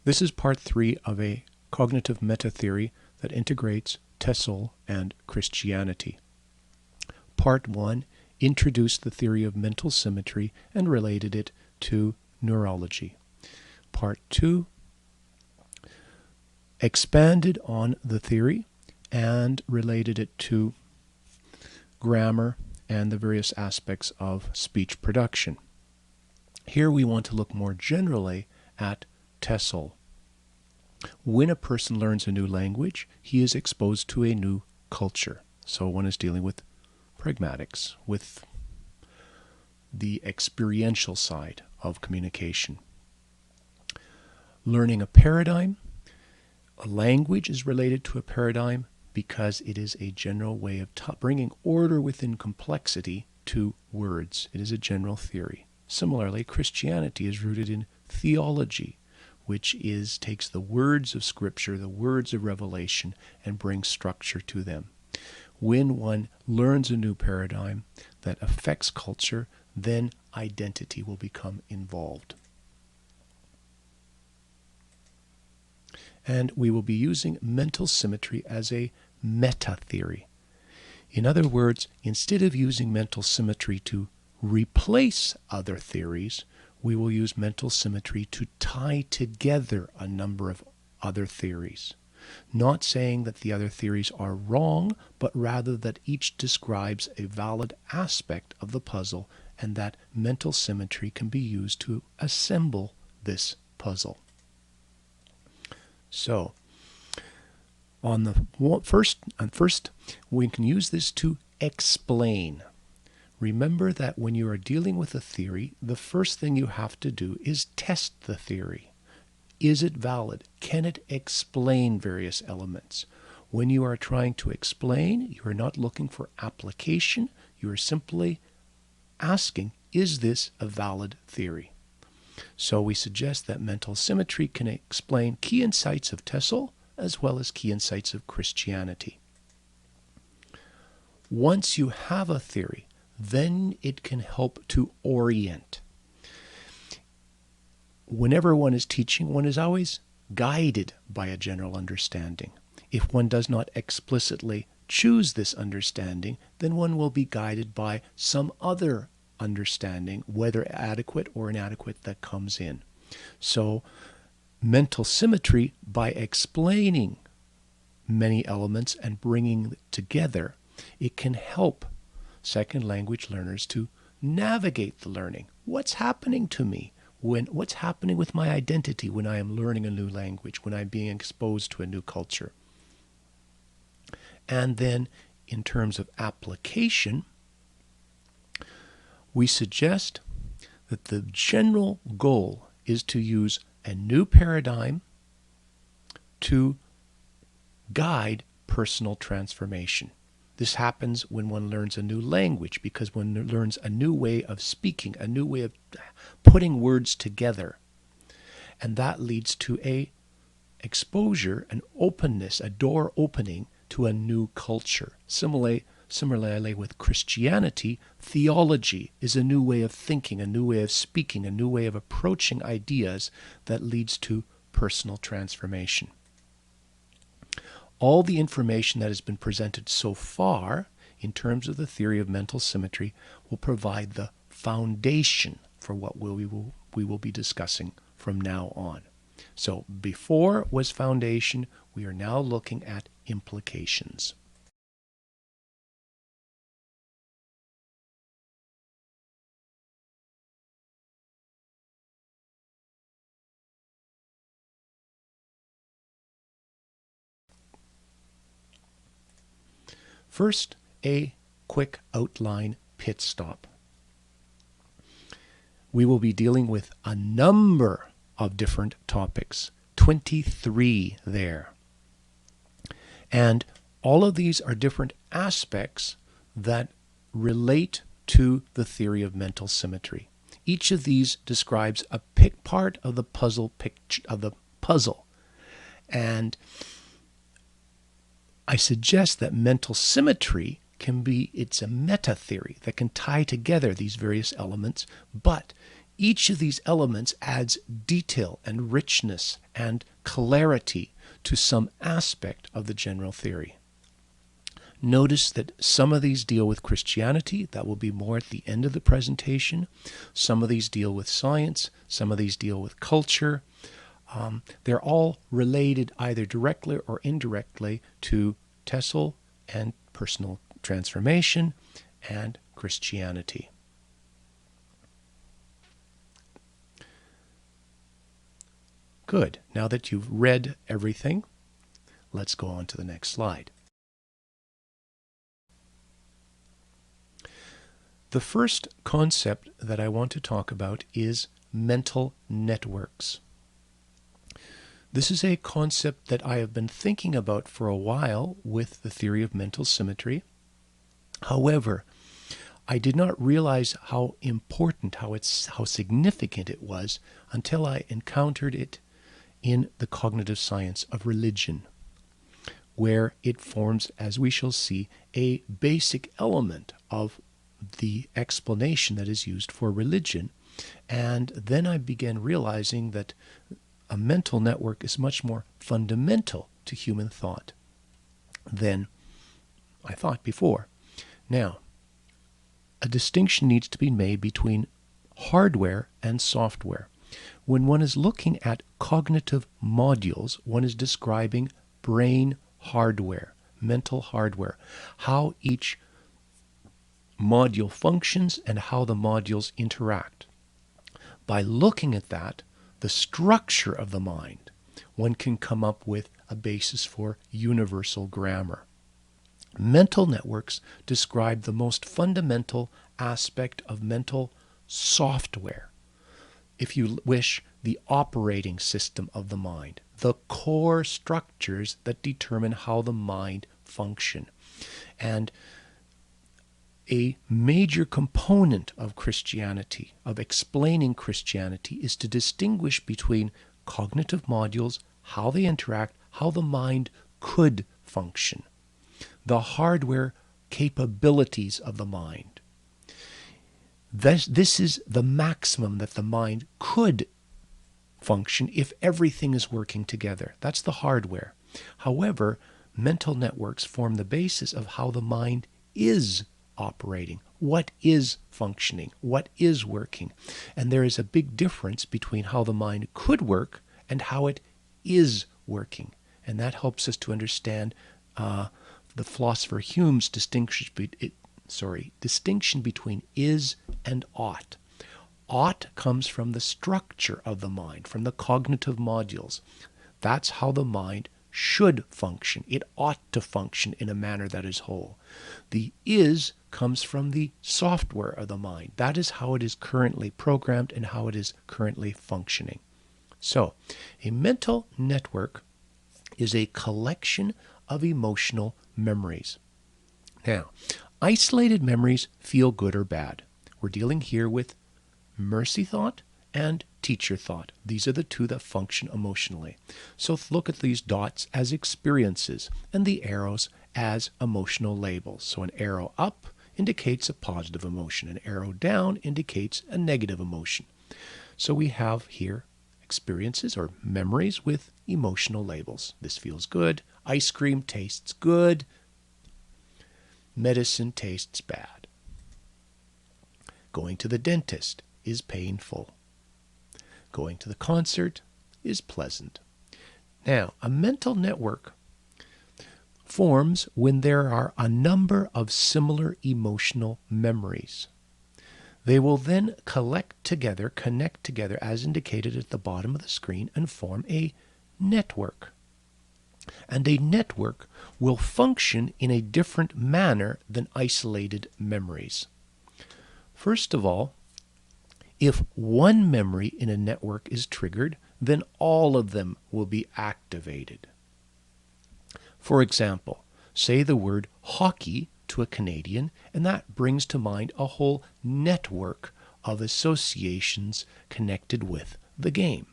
This is part 3 of a cognitive meta-theory that integrates TESOL and Christianity. Part 1 introduced the theory of mental symmetry and related it to neurology. Part 2 expanded on the theory and related it to grammar and the various aspects of speech production. Here we want to look more generally at TESOL. When a person learns a new language, he is exposed to a new culture. So one is dealing with pragmatics, with the experiential side of communication. Learning a paradigm, a language is related to a paradigm because it is a general way of bringing order within complexity to words. It is a general theory. Similarly, Christianity is rooted in theology, which takes the words of Scripture, the words of revelation, and brings structure to them. When one learns a new paradigm that affects culture, then identity will become involved. And we will be using mental symmetry as a meta-theory. In other words, instead of using mental symmetry to replace other theories, we will use mental symmetry to tie together a number of other theories. Not saying that the other theories are wrong, but rather that each describes a valid aspect of the puzzle and that mental symmetry can be used to assemble this puzzle. So, on the first, we can use this to explain. Remember that when you are dealing with a theory, the first thing you have to do is test the theory. Is it valid? Can it explain various elements? When you are trying to explain, you are not looking for application. You are simply asking, is this a valid theory? So we suggest that mental symmetry can explain key insights of TESOL as well as key insights of Christianity. Once you have a theory, then it can help to orient. Whenever one is teaching, one is always guided by a general understanding. If one does not explicitly choose this understanding, then one will be guided by some other understanding, whether adequate or inadequate, that comes in. So mental symmetry, by explaining many elements and bringing it together, it can help second language learners to navigate the learning. What's happening to me? What's happening with my identity when I am learning a new language, when I'm being exposed to a new culture? And then in terms of application, we suggest that the general goal is to use a new paradigm to guide personal transformation. This happens when one learns a new language, because one learns a new way of speaking, a new way of putting words together. And that leads to a exposure, an openness, a door opening to a new culture. Similarly with Christianity, theology is a new way of thinking, a new way of speaking, a new way of approaching ideas that leads to personal transformation. All the information that has been presented so far in terms of the theory of mental symmetry will provide the foundation for what we will be discussing from now on. So before was foundation, we are now looking at implications. First, a quick outline pit stop. We will be dealing with a number of different topics, 23 there. And all of these are different aspects that relate to the theory of mental symmetry. Each of these describes a part of the puzzle. And I suggest that mental symmetry it's a meta-theory that can tie together these various elements, but each of these elements adds detail and richness and clarity to some aspect of the general theory. Notice that some of these deal with Christianity. That will be more at the end of the presentation. Some of these deal with science. Some of these deal with culture. They're all related either directly or indirectly to TESOL and personal transformation and Christianity. Good. Now that you've read everything, let's go on to the next slide. The first concept that I want to talk about is mental networks. This is a concept that I have been thinking about for a while with the theory of mental symmetry. However, I did not realize how important, how significant it was until I encountered it in the cognitive science of religion, where it forms, as we shall see, a basic element of the explanation that is used for religion. And then I began realizing that a mental network is much more fundamental to human thought than I thought before. Now, a distinction needs to be made between hardware and software. When one is looking at cognitive modules, one is describing brain hardware, mental hardware, how each module functions and how the modules interact. By looking at that, the structure of the mind, one can come up with a basis for universal grammar. Mental networks describe the most fundamental aspect of mental software. If you wish, the operating system of the mind, the core structures that determine how the mind functions. And a major component of Christianity, of explaining Christianity, is to distinguish between cognitive modules, how they interact, how the mind could function, the hardware capabilities of the mind. This is the maximum that the mind could function if everything is working together. That's the hardware. However, mental networks form the basis of how the mind is operating, what is functioning, what is working. And there is a big difference between how the mind could work and how it is working. And that helps us to understand the philosopher Hume's distinction between is and ought. Ought comes from the structure of the mind, from the cognitive modules. That's how the mind should function. It ought to function in a manner that is whole. The is comes from the software of the mind. That is how it is currently programmed and how it is currently functioning. So, a mental network is a collection of emotional memories. Now, isolated memories feel good or bad. We're dealing here with mercy thought and teacher thought. These are the two that function emotionally. So look at these dots as experiences and the arrows as emotional labels. So an arrow up indicates a positive emotion. An arrow down indicates a negative emotion. So we have here experiences or memories with emotional labels. This feels good. Ice cream tastes good. Medicine tastes bad. Going to the dentist is painful. Going to the concert is pleasant. Now, a mental network forms when there are a number of similar emotional memories. They will then connect together as indicated at the bottom of the screen and form a network. And a network will function in a different manner than isolated memories. First of all, if one memory in a network is triggered, then all of them will be activated. For example, say the word hockey to a Canadian, and that brings to mind a whole network of associations connected with the game.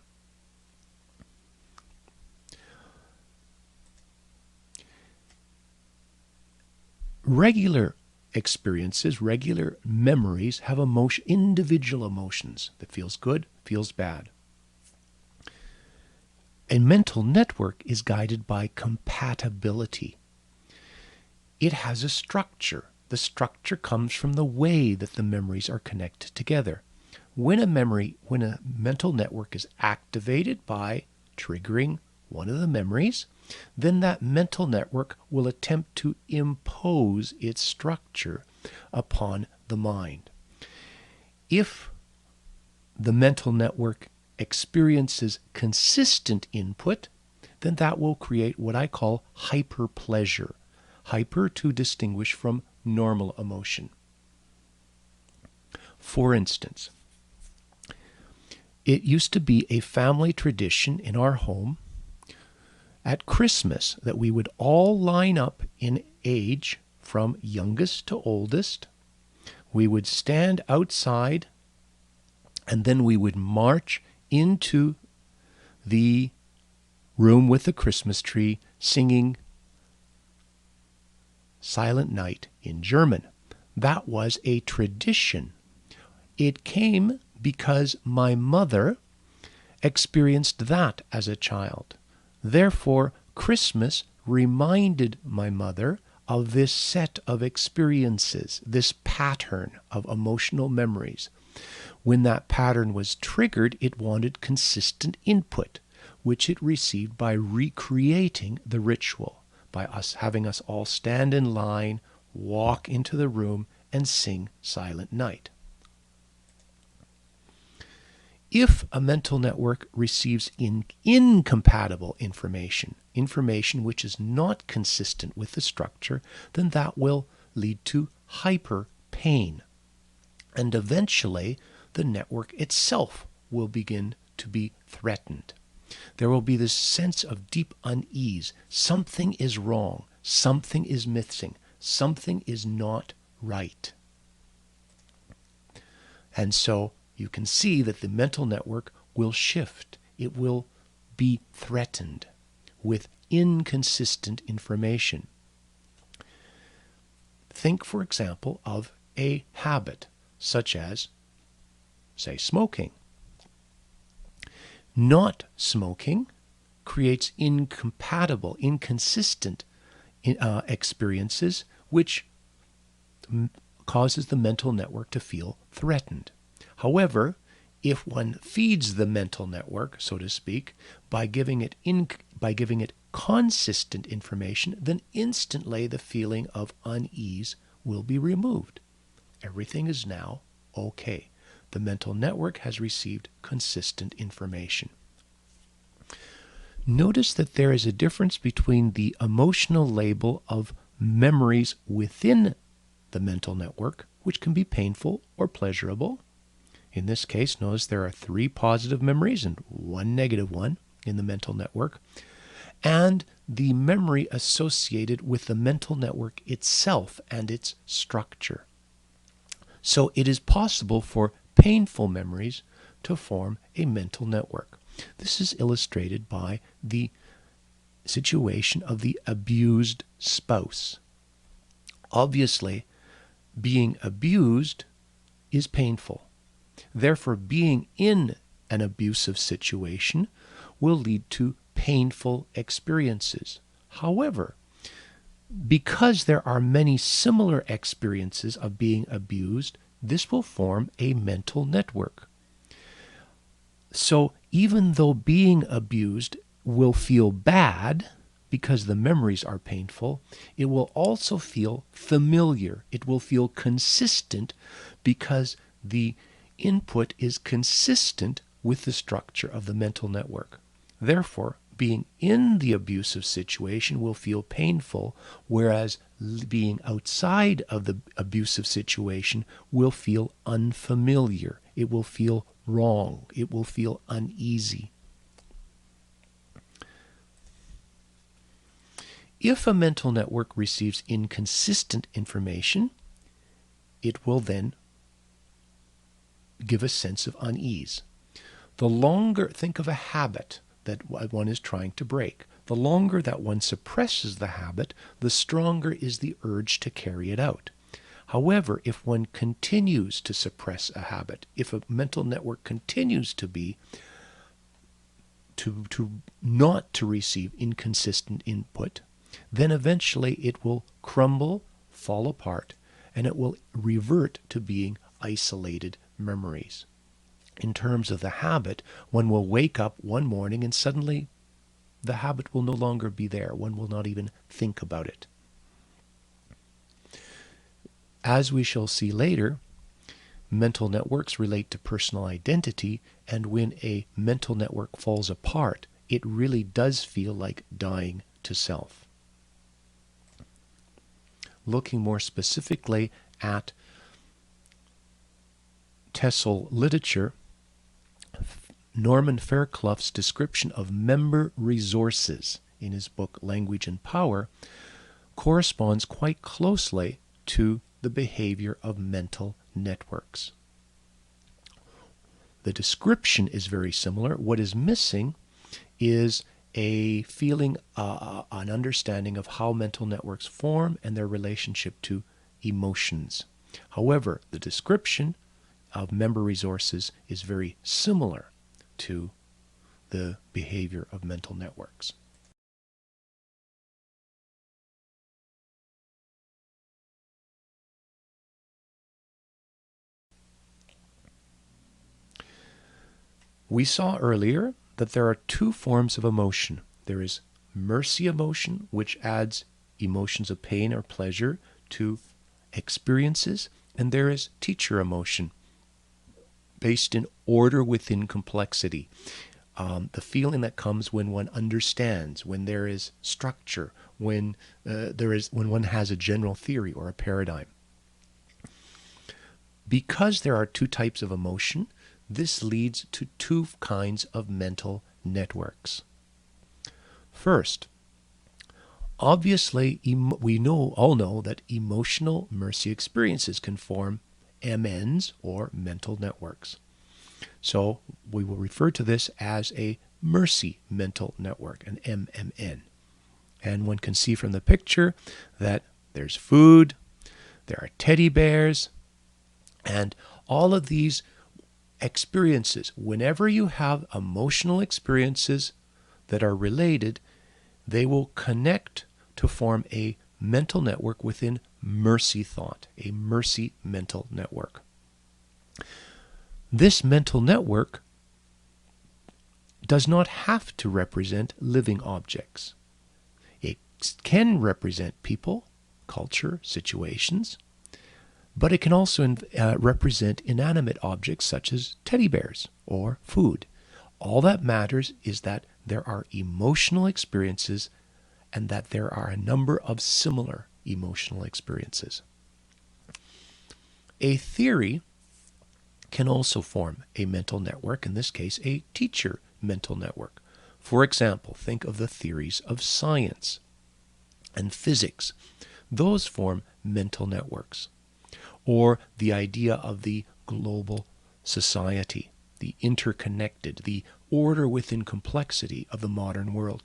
Regular experiences, regular memories, have individual emotions that feels good, feels bad. A mental network is guided by compatibility. It has a structure. The structure comes from the way that the memories are connected together. When a mental network is activated by triggering one of the memories, then that mental network will attempt to impose its structure upon the mind. If the mental network experiences consistent input, then that will create what I call hyperpleasure. Hyper to distinguish from normal emotion. For instance, it used to be a family tradition in our home at Christmas that we would all line up in age from youngest to oldest. We would stand outside and then we would march into the room with the Christmas tree singing Silent Night in German. That was a tradition. It came because my mother experienced that as a child. Therefore, Christmas reminded my mother of this set of experiences, this pattern of emotional memories. When that pattern was triggered, it wanted consistent input, which it received by recreating the ritual, by having us all stand in line, walk into the room, and sing Silent Night. If a mental network receives incompatible information which is not consistent with the structure, then that will lead to hyper pain. And eventually, the network itself will begin to be threatened. There will be this sense of deep unease. Something is wrong. Something is missing. Something is not right. And so you can see that the mental network will shift. It will be threatened with inconsistent information. Think, for example, of a habit, such as, say, smoking. Not smoking creates incompatible, inconsistent experiences, which causes the mental network to feel threatened. However, if one feeds the mental network, so to speak, by giving it consistent information, then instantly the feeling of unease will be removed. Everything is now okay. The mental network has received consistent information. Notice that there is a difference between the emotional label of memories within the mental network, which can be painful or pleasurable. In this case, notice there are 3 positive memories and 1 negative one in the mental network, and the memory associated with the mental network itself and its structure. So it is possible for painful memories to form a mental network. This is illustrated by the situation of the abused spouse. Obviously, being abused is painful. Therefore, being in an abusive situation will lead to painful experiences. However, because there are many similar experiences of being abused, this will form a mental network. So even though being abused will feel bad because the memories are painful, it will also feel familiar. It will feel consistent because the input is consistent with the structure of the mental network. Therefore, being in the abusive situation will feel painful, whereas being outside of the abusive situation will feel unfamiliar. It will feel wrong. It will feel uneasy. If a mental network receives inconsistent information, it will then give a sense of unease. Think of a habit that one is trying to break. The longer that one suppresses the habit, the stronger is the urge to carry it out. However, if one continues to suppress a habit, if a mental network continues to be not to receive inconsistent input, then eventually it will crumble, fall apart, and it will revert to being isolated memories. In terms of the habit, one will wake up one morning and suddenly the habit will no longer be there. One will not even think about it. As we shall see later, mental networks relate to personal identity, and when a mental network falls apart, it really does feel like dying to self. Looking more specifically at TESOL literature, Norman Fairclough's description of member resources in his book Language and Power corresponds quite closely to the behavior of mental networks. The description is very similar. What is missing is a feeling, an understanding of how mental networks form and their relationship to emotions. However, the description of member resources is very similar to the behavior of mental networks. We saw earlier that there are two forms of emotion. There is mercy emotion, which adds emotions of pain or pleasure to experiences, and there is teacher emotion, based in order within complexity. The feeling that comes when one understands, when there is structure, when one has a general theory or a paradigm. Because there are two types of emotion, this leads to two kinds of mental networks. First, obviously, we all know that emotional mercy experiences can form MNs, or mental networks. So we will refer to this as a mercy mental network, an MMN. And one can see from the picture that there's food, there are teddy bears, and all of these experiences, whenever you have emotional experiences that are related, they will connect to form a mental network within mercy thought, a mercy mental network. This mental network does not have to represent living objects. It can represent people, culture, situations, but it can also represent inanimate objects such as teddy bears or food. All that matters is that there are emotional experiences and that there are a number of similar emotional experiences. A theory can also form a mental network, in this case a teacher mental network. For example, think of the theories of science and physics. Those form mental networks. Or the idea of the global society, the interconnected, the order within complexity of the modern world.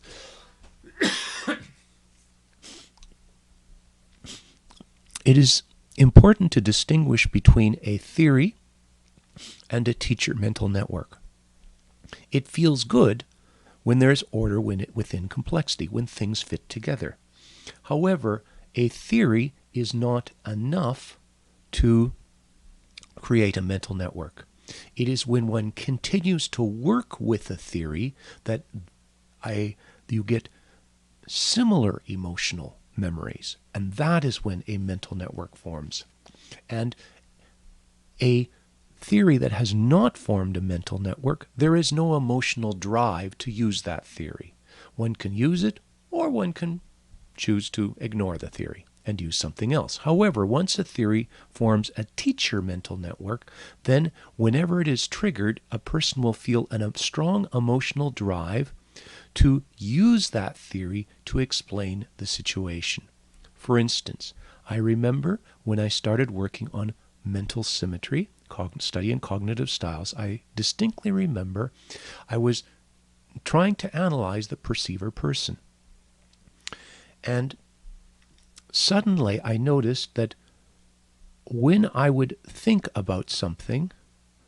It is important to distinguish between a theory and a teacher mental network. It feels good when there is order within complexity, when things fit together. However, a theory is not enough to create a mental network. It is when one continues to work with a theory that you get similar emotional memories, and that is when a mental network forms. And a theory that has not formed a mental network, there is no emotional drive to use that theory. One can use it, or one can choose to ignore the theory and use something else. However, once a theory forms a teacher mental network, then whenever it is triggered, a person will feel a strong emotional drive to use that theory to explain the situation. For instance, I remember when I started working on mental symmetry, studying cognitive styles, I distinctly remember I was trying to analyze the perceiver person. And suddenly I noticed that when I would think about something,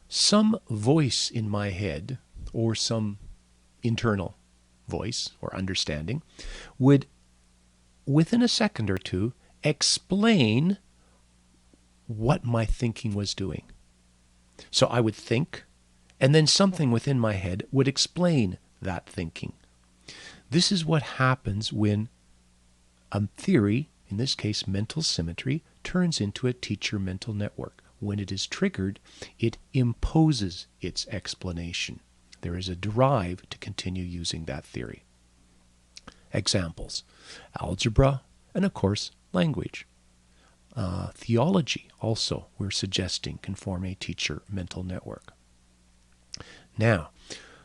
some voice in my head, or some internal voice or understanding, would, within a second or two, explain what my thinking was doing. So I would think, and then something within my head would explain that thinking. This is what happens when a theory, in this case mental symmetry, turns into a teacher mental network. When it is triggered, it imposes its explanation. There is a drive to continue using that theory. Examples: algebra, and of course language. Theology also, we're suggesting, can form a teacher mental network. Now,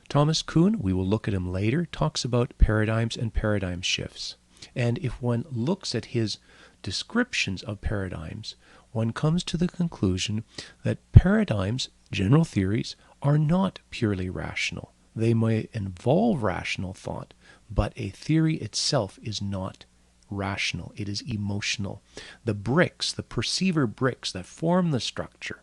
Thomas Kuhn, we will look at him later, talks about paradigms and paradigm shifts. And if one looks at his descriptions of paradigms, one comes to the conclusion that paradigms, general theories, are not purely rational. They may involve rational thought, but a theory itself is not rational. It is emotional. The bricks, the perceiver bricks that form the structure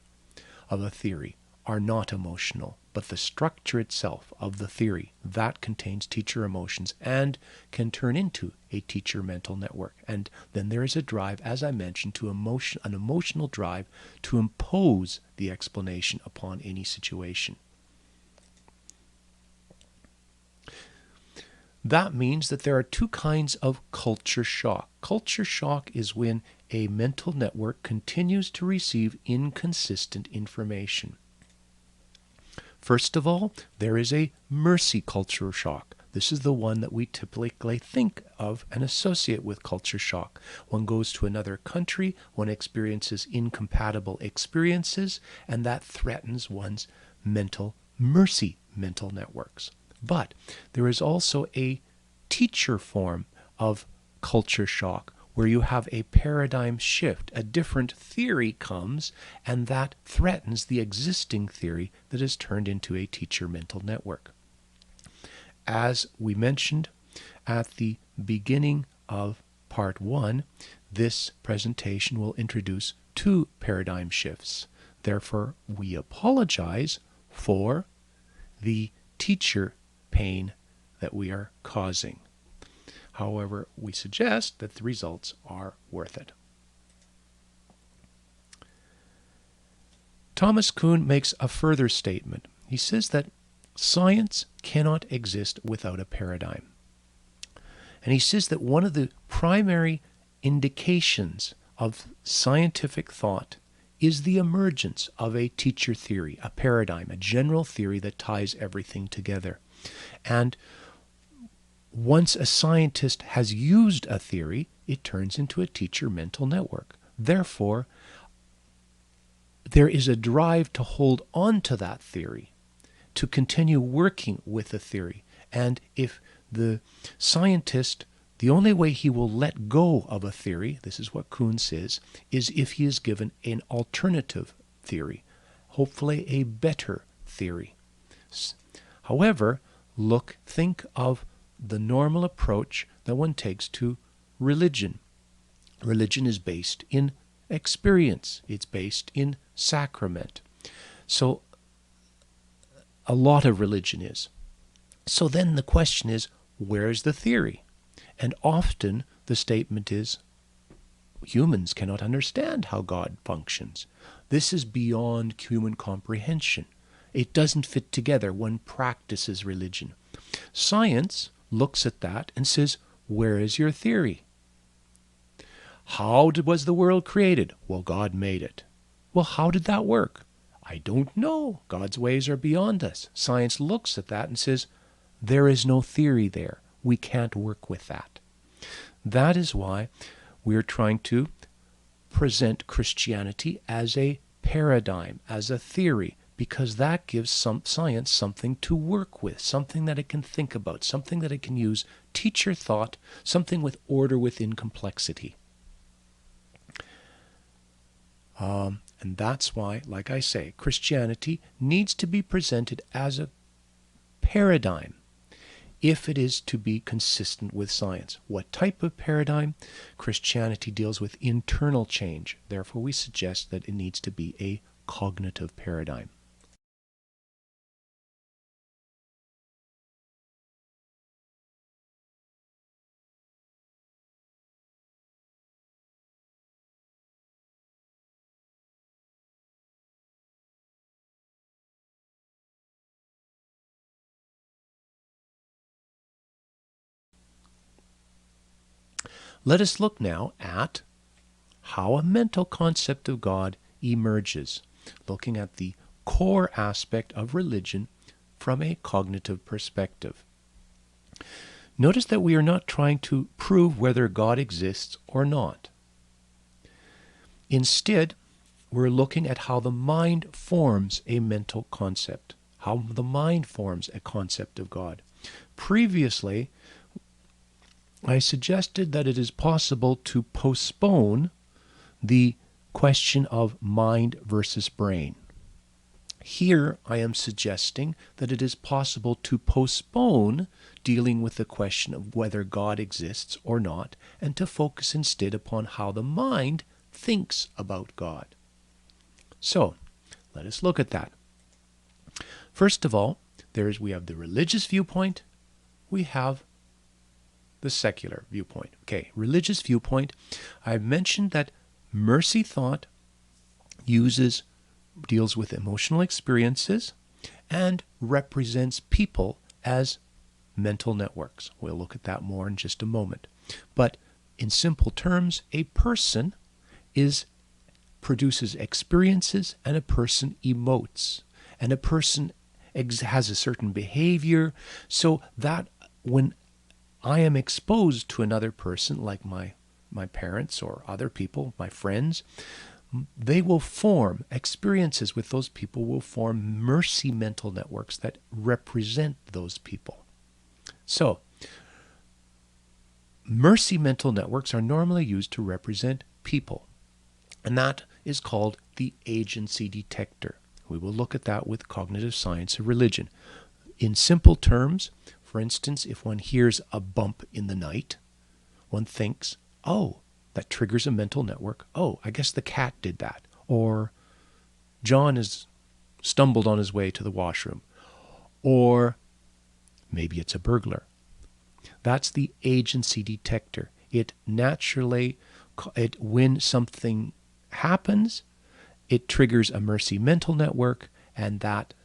of a theory are not emotional, but the structure itself of the theory, that contains teacher emotions and can turn into a teacher mental network. And then there is a drive, as I mentioned, to an emotional drive to impose the explanation upon any situation. That means that there are two kinds of culture shock. Culture shock is when a mental network continues to receive inconsistent information. First of all, there is a mercy culture shock. This is the one that we typically think of and associate with culture shock. One goes to another country, one experiences incompatible experiences, and that threatens one's mercy mental networks. But there is also a teacher form of culture shock where you have a paradigm shift. A different theory comes, and that threatens the existing theory that is turned into a teacher mental network. As we mentioned at the beginning of part 1, this presentation will introduce two paradigm shifts. Therefore, we apologize for the teacher pain that we are causing. However, we suggest that the results are worth it. Thomas Kuhn makes a further statement. He says that science cannot exist without a paradigm. And he says that one of the primary indications of scientific thought is the emergence of a teacher theory, a paradigm, a general theory that ties everything together. And once a scientist has used a theory, it turns into a teacher mental network. Therefore, there is a drive to hold on to that theory, to continue working with the theory. And if the scientist, the only way he will let go of a theory, this is what Kuhn says, is if he is given an alternative theory, hopefully a better theory. However, think of the normal approach that one takes to religion. Religion is based in experience. It's based in sacrament. So a lot of religion is. So then the question is, where's the theory? And often the statement is, humans cannot understand how God functions. This is beyond human comprehension. It doesn't fit together. One practices religion. Science looks at that and says, where is your theory? How was the world created? Well, God made it. Well, how did that work? I don't know. God's ways are beyond us. Science looks at that and says, there is no theory there. We can't work with that. That is why we're trying to present Christianity as a paradigm, as a theory, because that gives science something to work with, something that it can think about, something that it can use, teacher thought, something with order within complexity. And that's why, like I say, Christianity needs to be presented as a paradigm. if it is to be consistent with science. What type of paradigm? Christianity deals with internal change. Therefore, we suggest that it needs to be a cognitive paradigm. Let us look now at how a mental concept of God emerges, looking at the core aspect of religion from a cognitive perspective. Notice that we are not trying to prove whether God exists or not. Instead, we're looking at how the mind forms a mental concept, how the mind forms a concept of God. Previously, I suggested that it is possible to postpone the question of mind versus brain. Here I am suggesting that it is possible to postpone dealing with the question of whether God exists or not, and to focus instead upon how the mind thinks about God. So, let us look at that. First of all, we have the religious viewpoint, we have the secular viewpoint. Okay, religious viewpoint. I've mentioned that mercy thought deals with emotional experiences and represents people as mental networks. We'll look at that more in just a moment. But in simple terms, a person produces experiences, and a person emotes, and a person has a certain behavior, so that when I am exposed to another person, like my parents or other people, my friends, they will form experiences with those people, will form mercy mental networks that represent those people. So, mercy mental networks are normally used to represent people, and that is called the agency detector. We will look at that with cognitive science of religion. In simple terms, for instance, if one hears a bump in the night, one thinks, oh, that triggers a mental network. Oh, I guess the cat did that. Or John has stumbled on his way to the washroom. Or maybe it's a burglar. That's the agency detector. It naturally, when something happens, it triggers a mercy mental network, and that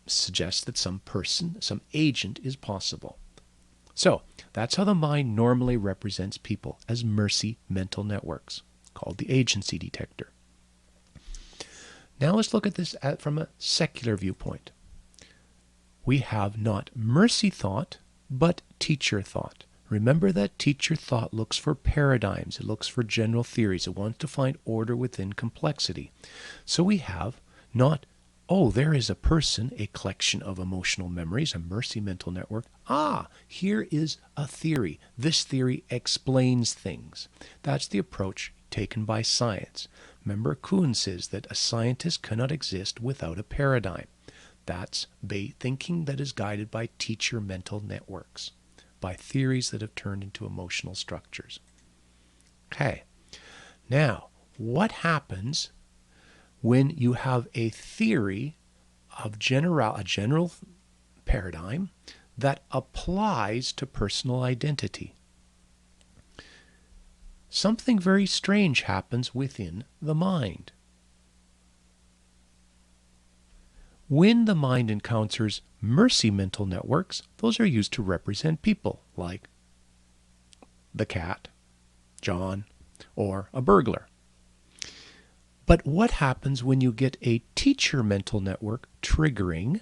suggests that some person, some agent is possible. So, that's how the mind normally represents people, as mercy mental networks, called the agency detector. Now let's look at this from a secular viewpoint. We have not mercy thought, but teacher thought. Remember that teacher thought looks for paradigms, it looks for general theories, it wants to find order within complexity. So we have not, oh, there is a person, a collection of emotional memories, a mercy mental network. Ah, here is a theory. This theory explains things. That's the approach taken by science. Remember, Kuhn says that a scientist cannot exist without a paradigm. That's thinking that is guided by teacher mental networks, by theories that have turned into emotional structures. Okay, now, what happens when you have a theory of a general paradigm that applies to personal identity? Something very strange happens within the mind. When the mind encounters mercy mental networks, those are used to represent people, like the cat, John, or a burglar. But what happens when you get a teacher mental network triggering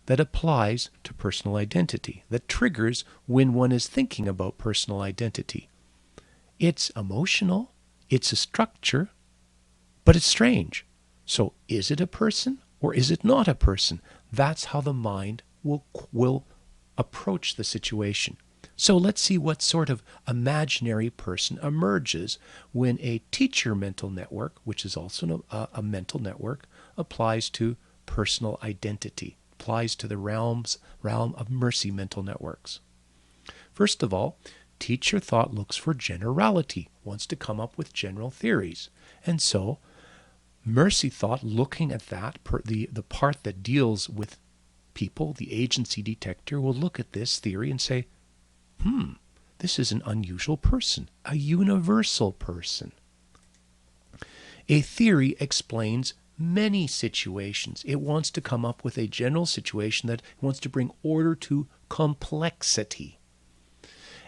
that applies to personal identity, that triggers when one is thinking about personal identity? It's emotional, it's a structure, but it's strange. So is it a person or is it not a person? That's how the mind will approach the situation. So let's see what sort of imaginary person emerges when a teacher mental network, which is also a mental network, applies to personal identity, applies to the realm of mercy mental networks. First of all, teacher thought looks for generality, wants to come up with general theories. And so, mercy thought, looking at that, the part that deals with people, the agency detector, will look at this theory and say, this is an unusual person, a universal person. A theory explains many situations. It wants to come up with a general situation that wants to bring order to complexity.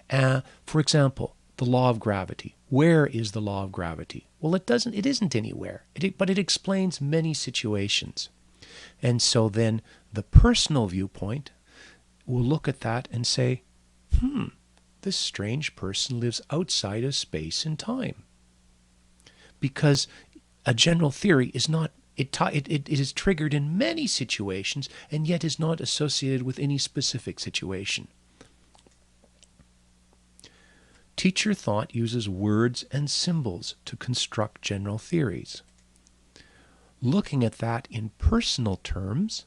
For example, the law of gravity. Where is the law of gravity? Well, it isn't anywhere, but it explains many situations. And so then the personal viewpoint will look at that and say, this strange person lives outside of space and time. Because a general theory is not, it is triggered in many situations and yet is not associated with any specific situation. Teacher thought uses words and symbols to construct general theories. Looking at that in personal terms,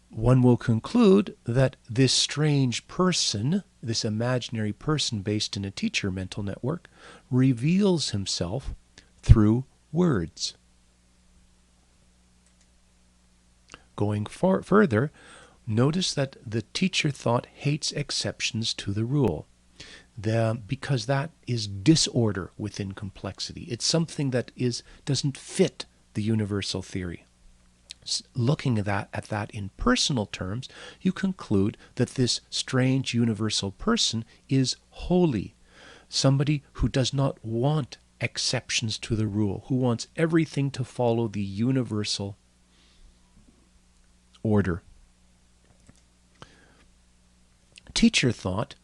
one will conclude that this strange person, this imaginary person based in a teacher mental network, reveals himself through words. Going further, notice that the teacher thought hates exceptions to the rule. Because that is disorder within complexity. It's something that doesn't fit the universal theory. Looking at that in personal terms, you conclude that this strange universal person is holy, somebody who does not want exceptions to the rule, who wants everything to follow the universal order. Teacher thought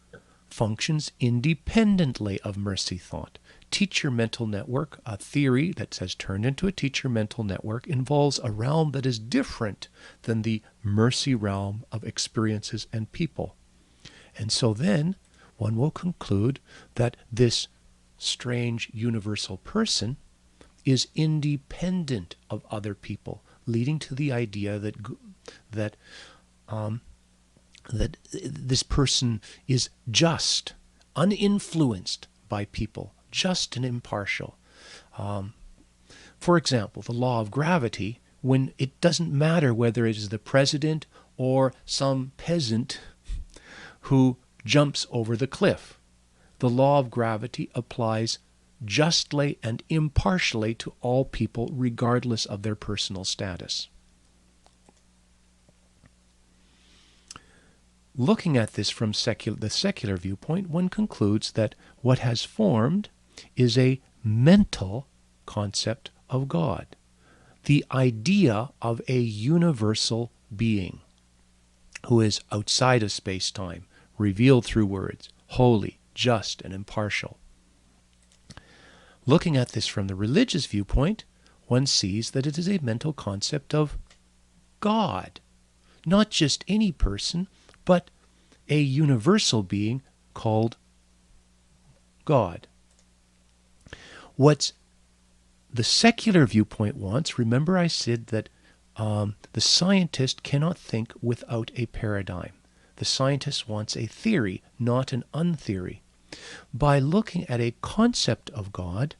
functions independently of mercy thought. Teacher mental network, a theory that has turned into a teacher mental network, involves a realm that is different than the mercy realm of experiences and people. And so then one will conclude that this strange universal person is independent of other people, leading to the idea that this person is just, uninfluenced by people, just and impartial. For example, the law of gravity, when it doesn't matter whether it is the president or some peasant who jumps over the cliff, the law of gravity applies justly and impartially to all people regardless of their personal status. Looking at this from the secular viewpoint, one concludes that what has formed is a mental concept of God, the idea of a universal being who is outside of space-time, revealed through words, holy, just, and impartial. Looking at this from the religious viewpoint, one sees that it is a mental concept of God, not just any person, but a universal being called God. What the secular viewpoint wants, remember I said that the scientist cannot think without a paradigm. The scientist wants a theory, not an untheory. By looking at a concept of God,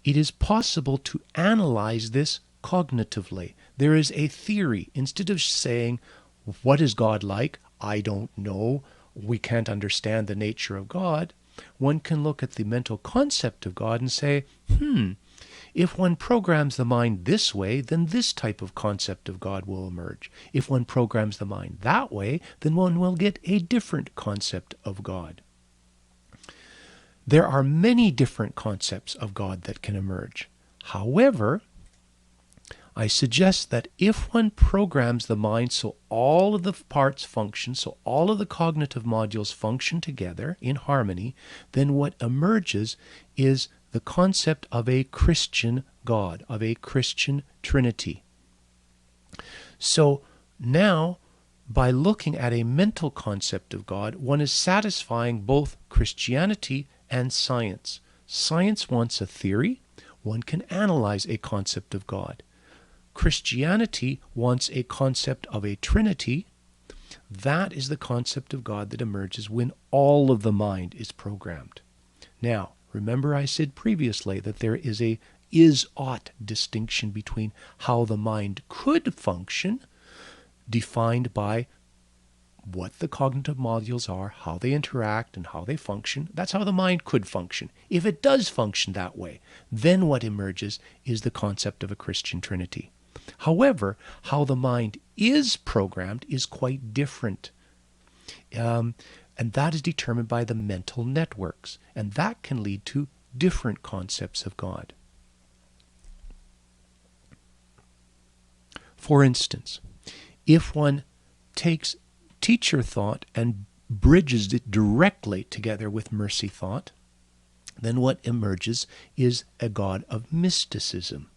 it is possible to analyze this cognitively. There is a theory. Instead of saying, what is God like? I don't know. We can't understand the nature of God. One can look at the mental concept of God and say, if one programs the mind this way, then this type of concept of God will emerge. If one programs the mind that way, then one will get a different concept of God. There are many different concepts of God that can emerge. However, I suggest that if one programs the mind so all of the parts function, so all of the cognitive modules function together in harmony, then what emerges is the concept of a Christian God, of a Christian Trinity. So now, by looking at a mental concept of God, one is satisfying both Christianity and science. Science wants a theory. One can analyze a concept of God. Christianity wants a concept of a Trinity. That is the concept of God that emerges when all of the mind is programmed. Now, remember I said previously that there is a is-ought distinction between how the mind could function, defined by what the cognitive modules are, how they interact, and how they function. That's how the mind could function. If it does function that way, then what emerges is the concept of a Christian Trinity. However, how the mind is programmed is quite different. And that is determined by the mental networks. And that can lead to different concepts of God. For instance, if one takes teacher thought and bridges it directly together with mercy thought, then what emerges is a God of mysticism.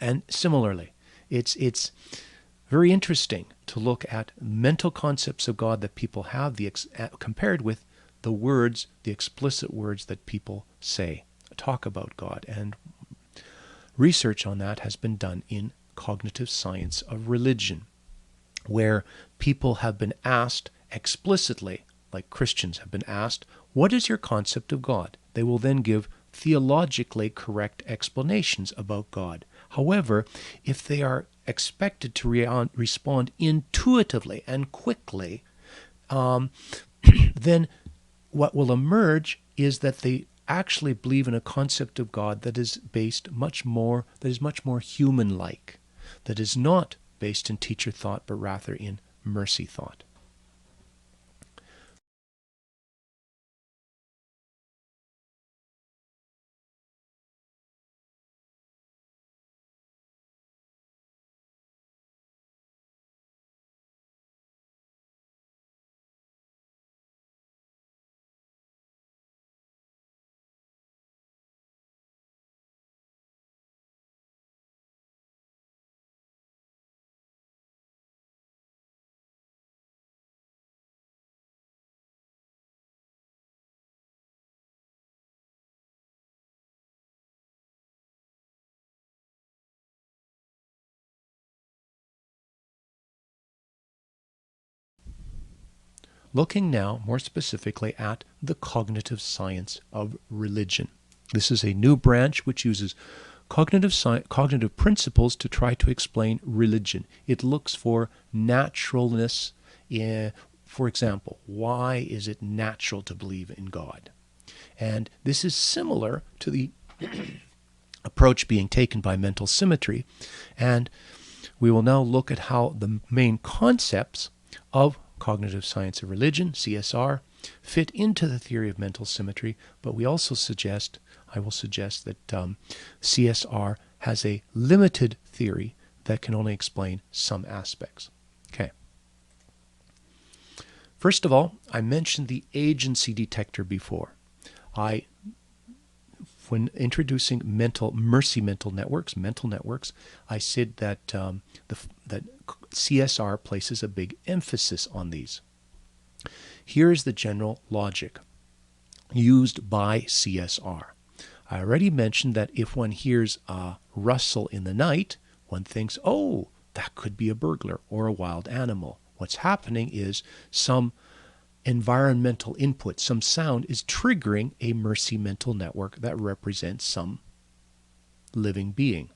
And similarly, it's very interesting to look at mental concepts of God that people have compared with the words, the explicit words that people say, talk about God. And research on that has been done in cognitive science of religion, where people have been asked explicitly, like Christians have been asked, what is your concept of God? They will then give theologically correct explanations about God. However, if they are expected to respond intuitively and quickly, then what will emerge is that they actually believe in a concept of God that is much more human-like, that is not based in teacher thought, but rather in mercy thought. Looking now more specifically at the cognitive science of religion. This is a new branch which uses cognitive principles to try to explain religion. It looks for naturalness. For example, why is it natural to believe in God? And this is similar to the approach being taken by mental symmetry. And we will now look at how the main concepts of cognitive science of religion, CSR, fit into the theory of mental symmetry, but I will suggest that CSR has a limited theory that can only explain some aspects. Okay. First of all, I mentioned the agency detector before. When introducing mental networks, I said that that CSR places a big emphasis on these. Here is the general logic used by CSR. I already mentioned that if one hears a rustle in the night, one thinks, oh, that could be a burglar or a wild animal. What's happening is some environmental input, some sound is triggering a mercy mental network that represents some living being.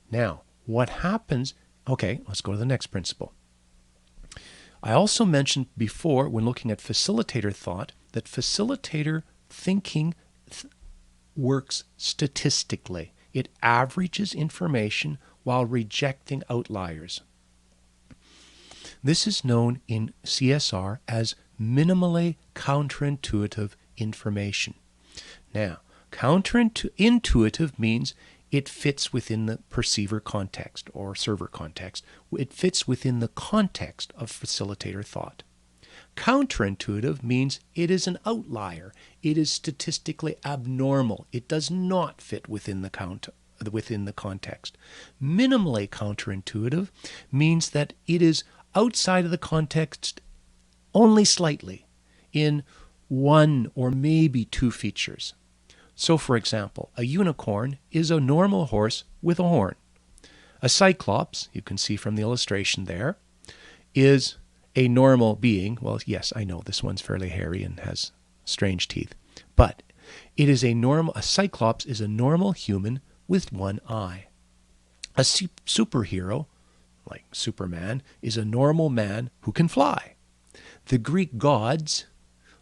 Now, what happens? Okay, let's go to the next principle. I also mentioned before, when looking at facilitator thought, that facilitator thinking works statistically. It averages information while rejecting outliers. This is known in CSR as minimally counterintuitive information. Now, counterintuitive means it fits within the perceiver context or server context. It fits within the context of facilitator thought. Counterintuitive means it is an outlier. It is statistically abnormal. It does not fit within the context. Minimally counterintuitive means that it is outside of the context only slightly, in one or maybe two features. So, for example, a unicorn is a normal horse with a horn. A cyclops, you can see from the illustration there, is a normal being. Well, yes, I know this one's fairly hairy and has strange teeth, but it is a cyclops is a normal human with one eye. A superhero, like Superman, is a normal man who can fly. The Greek gods,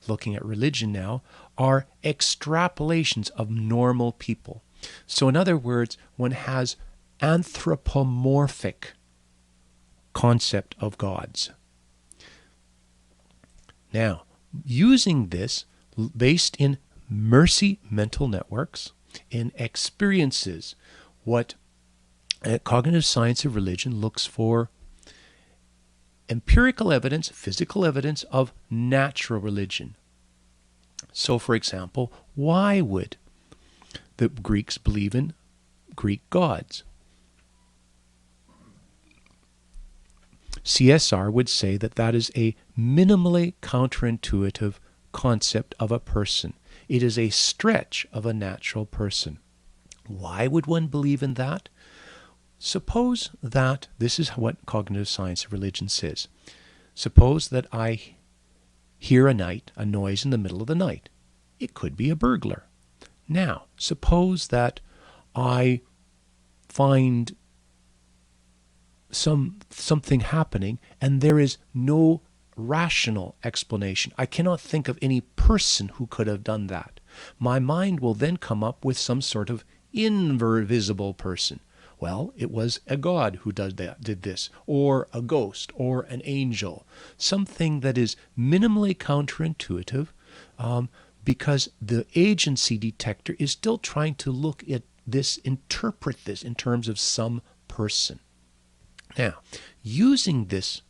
looking at religion now, are extrapolations of normal people. So in other words, one has anthropomorphic concept of gods. Now, using this based in mercy mental networks, in experiences, what cognitive science of religion looks for empirical evidence, physical evidence of natural religion. So, for example, why would the Greeks believe in Greek gods? CSR would say that that is a minimally counterintuitive concept of a person. It is a stretch of a natural person. Why would one believe in that? Suppose that, this is what cognitive science of religion says. Suppose that I hear a noise in the middle of the night. It could be a burglar. Now, suppose that I find something happening and there is no rational explanation. I cannot think of any person who could have done that. My mind will then come up with some sort of invisible person. Well, it was a god who did this, or a ghost, or an angel. Something that is minimally counterintuitive, because the agency detector is still trying to look at this, interpret this in terms of some person. Now, using this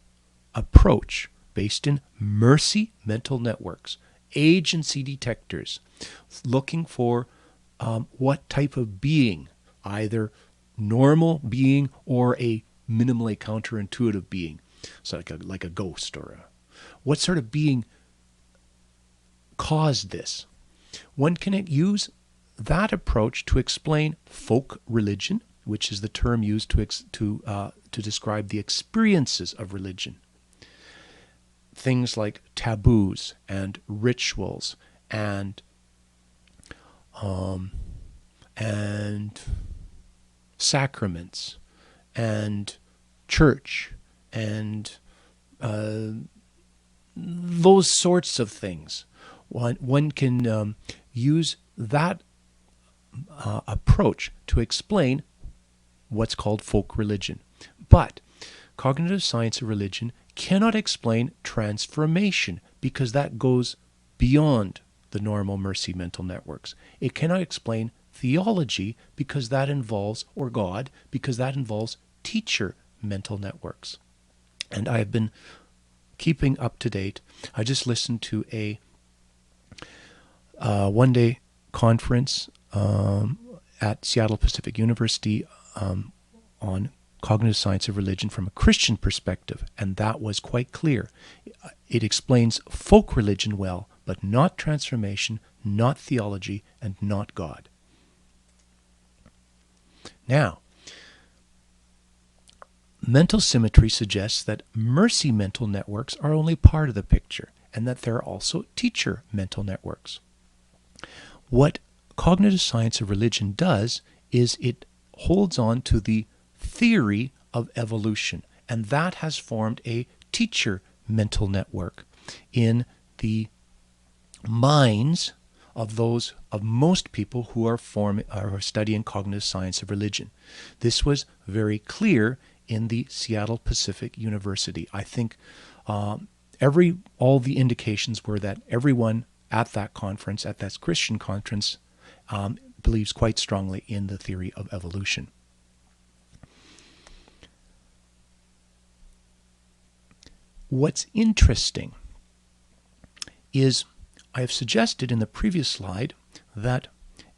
approach based in mercy mental networks, agency detectors, looking for what type of being, either normal being or a minimally counterintuitive being, so like a ghost or what sort of being caused this. One can use that approach to explain folk religion, which is the term used to describe the experiences of religion. Things like taboos and rituals and sacraments and church and those sorts of things. One can use that approach to explain what's called folk religion. But cognitive science of religion cannot explain transformation because that goes beyond the normal mercy mental networks. It cannot explain theology because that involves, or God, because that involves teacher mental networks. And I have been keeping up to date. I just listened to a one-day conference at Seattle Pacific University on cognitive science of religion from a Christian perspective, and that was quite clear. It explains folk religion well, but not transformation, not theology, and not God. Now, mental symmetry suggests that mercy mental networks are only part of the picture, and that there are also teacher mental networks. What cognitive science of religion does is it holds on to the theory of evolution, and that has formed a teacher mental network in the minds of most people who are studying cognitive science of religion. This was very clear in the Seattle Pacific University. I think all the indications were that everyone at that conference, at that Christian conference, believes quite strongly in the theory of evolution. What's interesting is I have suggested in the previous slide that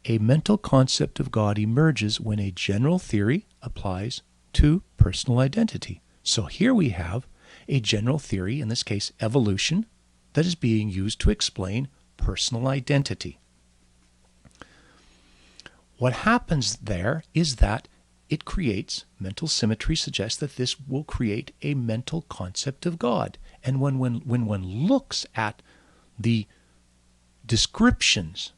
a mental concept of God emerges when a general theory applies to personal identity. So here we have a general theory, in this case evolution, that is being used to explain personal identity. what happens there is that it creates mental symmetry, suggests that this will create a mental concept of God. And when one looks at the descriptions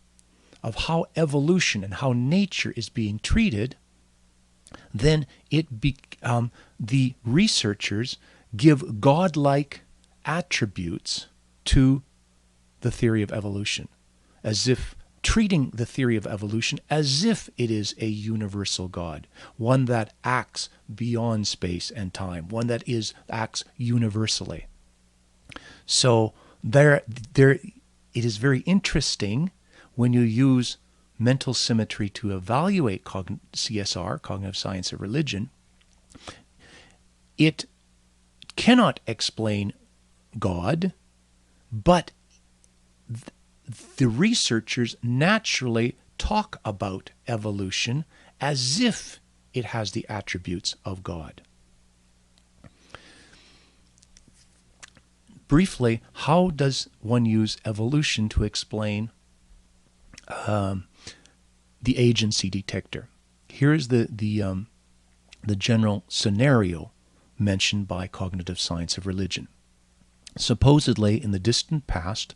of how evolution and how nature is being treated, then the researchers give godlike attributes to the theory of evolution, as if treating the theory of evolution as if it is a universal God, one that acts beyond space and time, one that acts universally. So it is very interesting when you use mental symmetry to evaluate CSR, cognitive science of religion. It cannot explain God, but the researchers naturally talk about evolution as if it has the attributes of God. Briefly, how does one use evolution to explain the agency detector? Here is the general scenario mentioned by cognitive science of religion. Supposedly, in the distant past,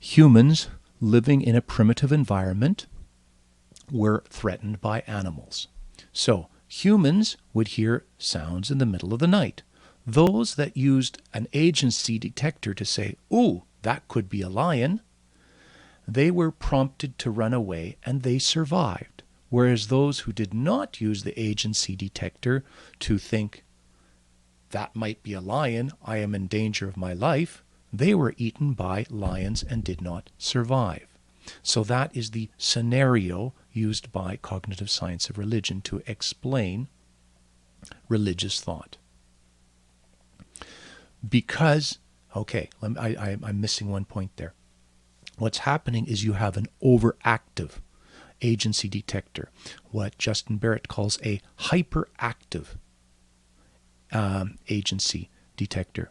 humans living in a primitive environment were threatened by animals. So humans would hear sounds in the middle of the night. Those that used an agency detector to say, "Ooh, that could be a lion," they were prompted to run away and they survived. Whereas those who did not use the agency detector to think, "That might be a lion, I am in danger of my life," they were eaten by lions and did not survive. So that is the scenario used by cognitive science of religion to explain religious thought. Because, okay, I'm missing one point there. What's happening is you have an overactive agency detector, what Justin Barrett calls a hyperactive agency detector.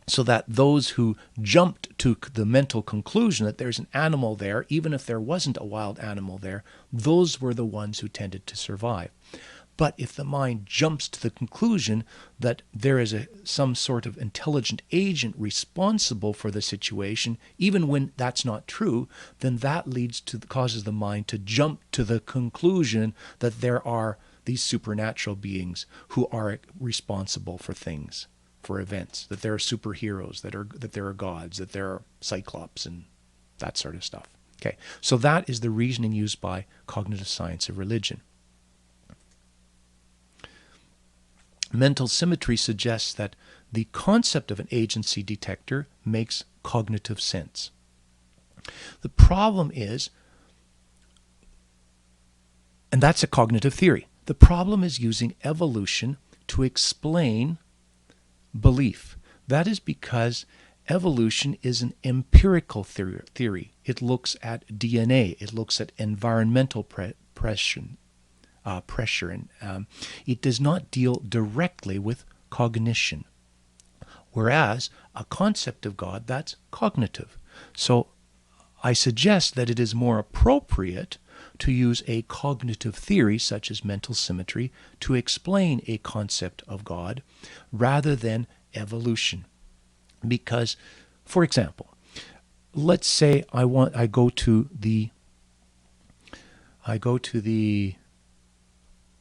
So that those who jumped to the mental conclusion that there's an animal there, even if there wasn't a wild animal there, those were the ones who tended to survive. But if the mind jumps to the conclusion that there is some sort of intelligent agent responsible for the situation, even when that's not true, then that causes the mind to jump to the conclusion that there are these supernatural beings who are responsible for things, for events, that there are superheroes, that there are gods, that there are cyclops and that sort of stuff. Okay, so that is the reasoning used by cognitive science of religion. Mental symmetry suggests that the concept of an agency detector makes cognitive sense. The problem is, and that's a cognitive theory, the problem is using evolution to explain belief. That is because evolution is an empirical theory. It looks at DNA. It looks at environmental pressure, and it does not deal directly with cognition. Whereas a concept of God, that's cognitive. So I suggest that it is more appropriate to use a cognitive theory such as mental symmetry to explain a concept of God rather than evolution. Because, for example, let's say I go to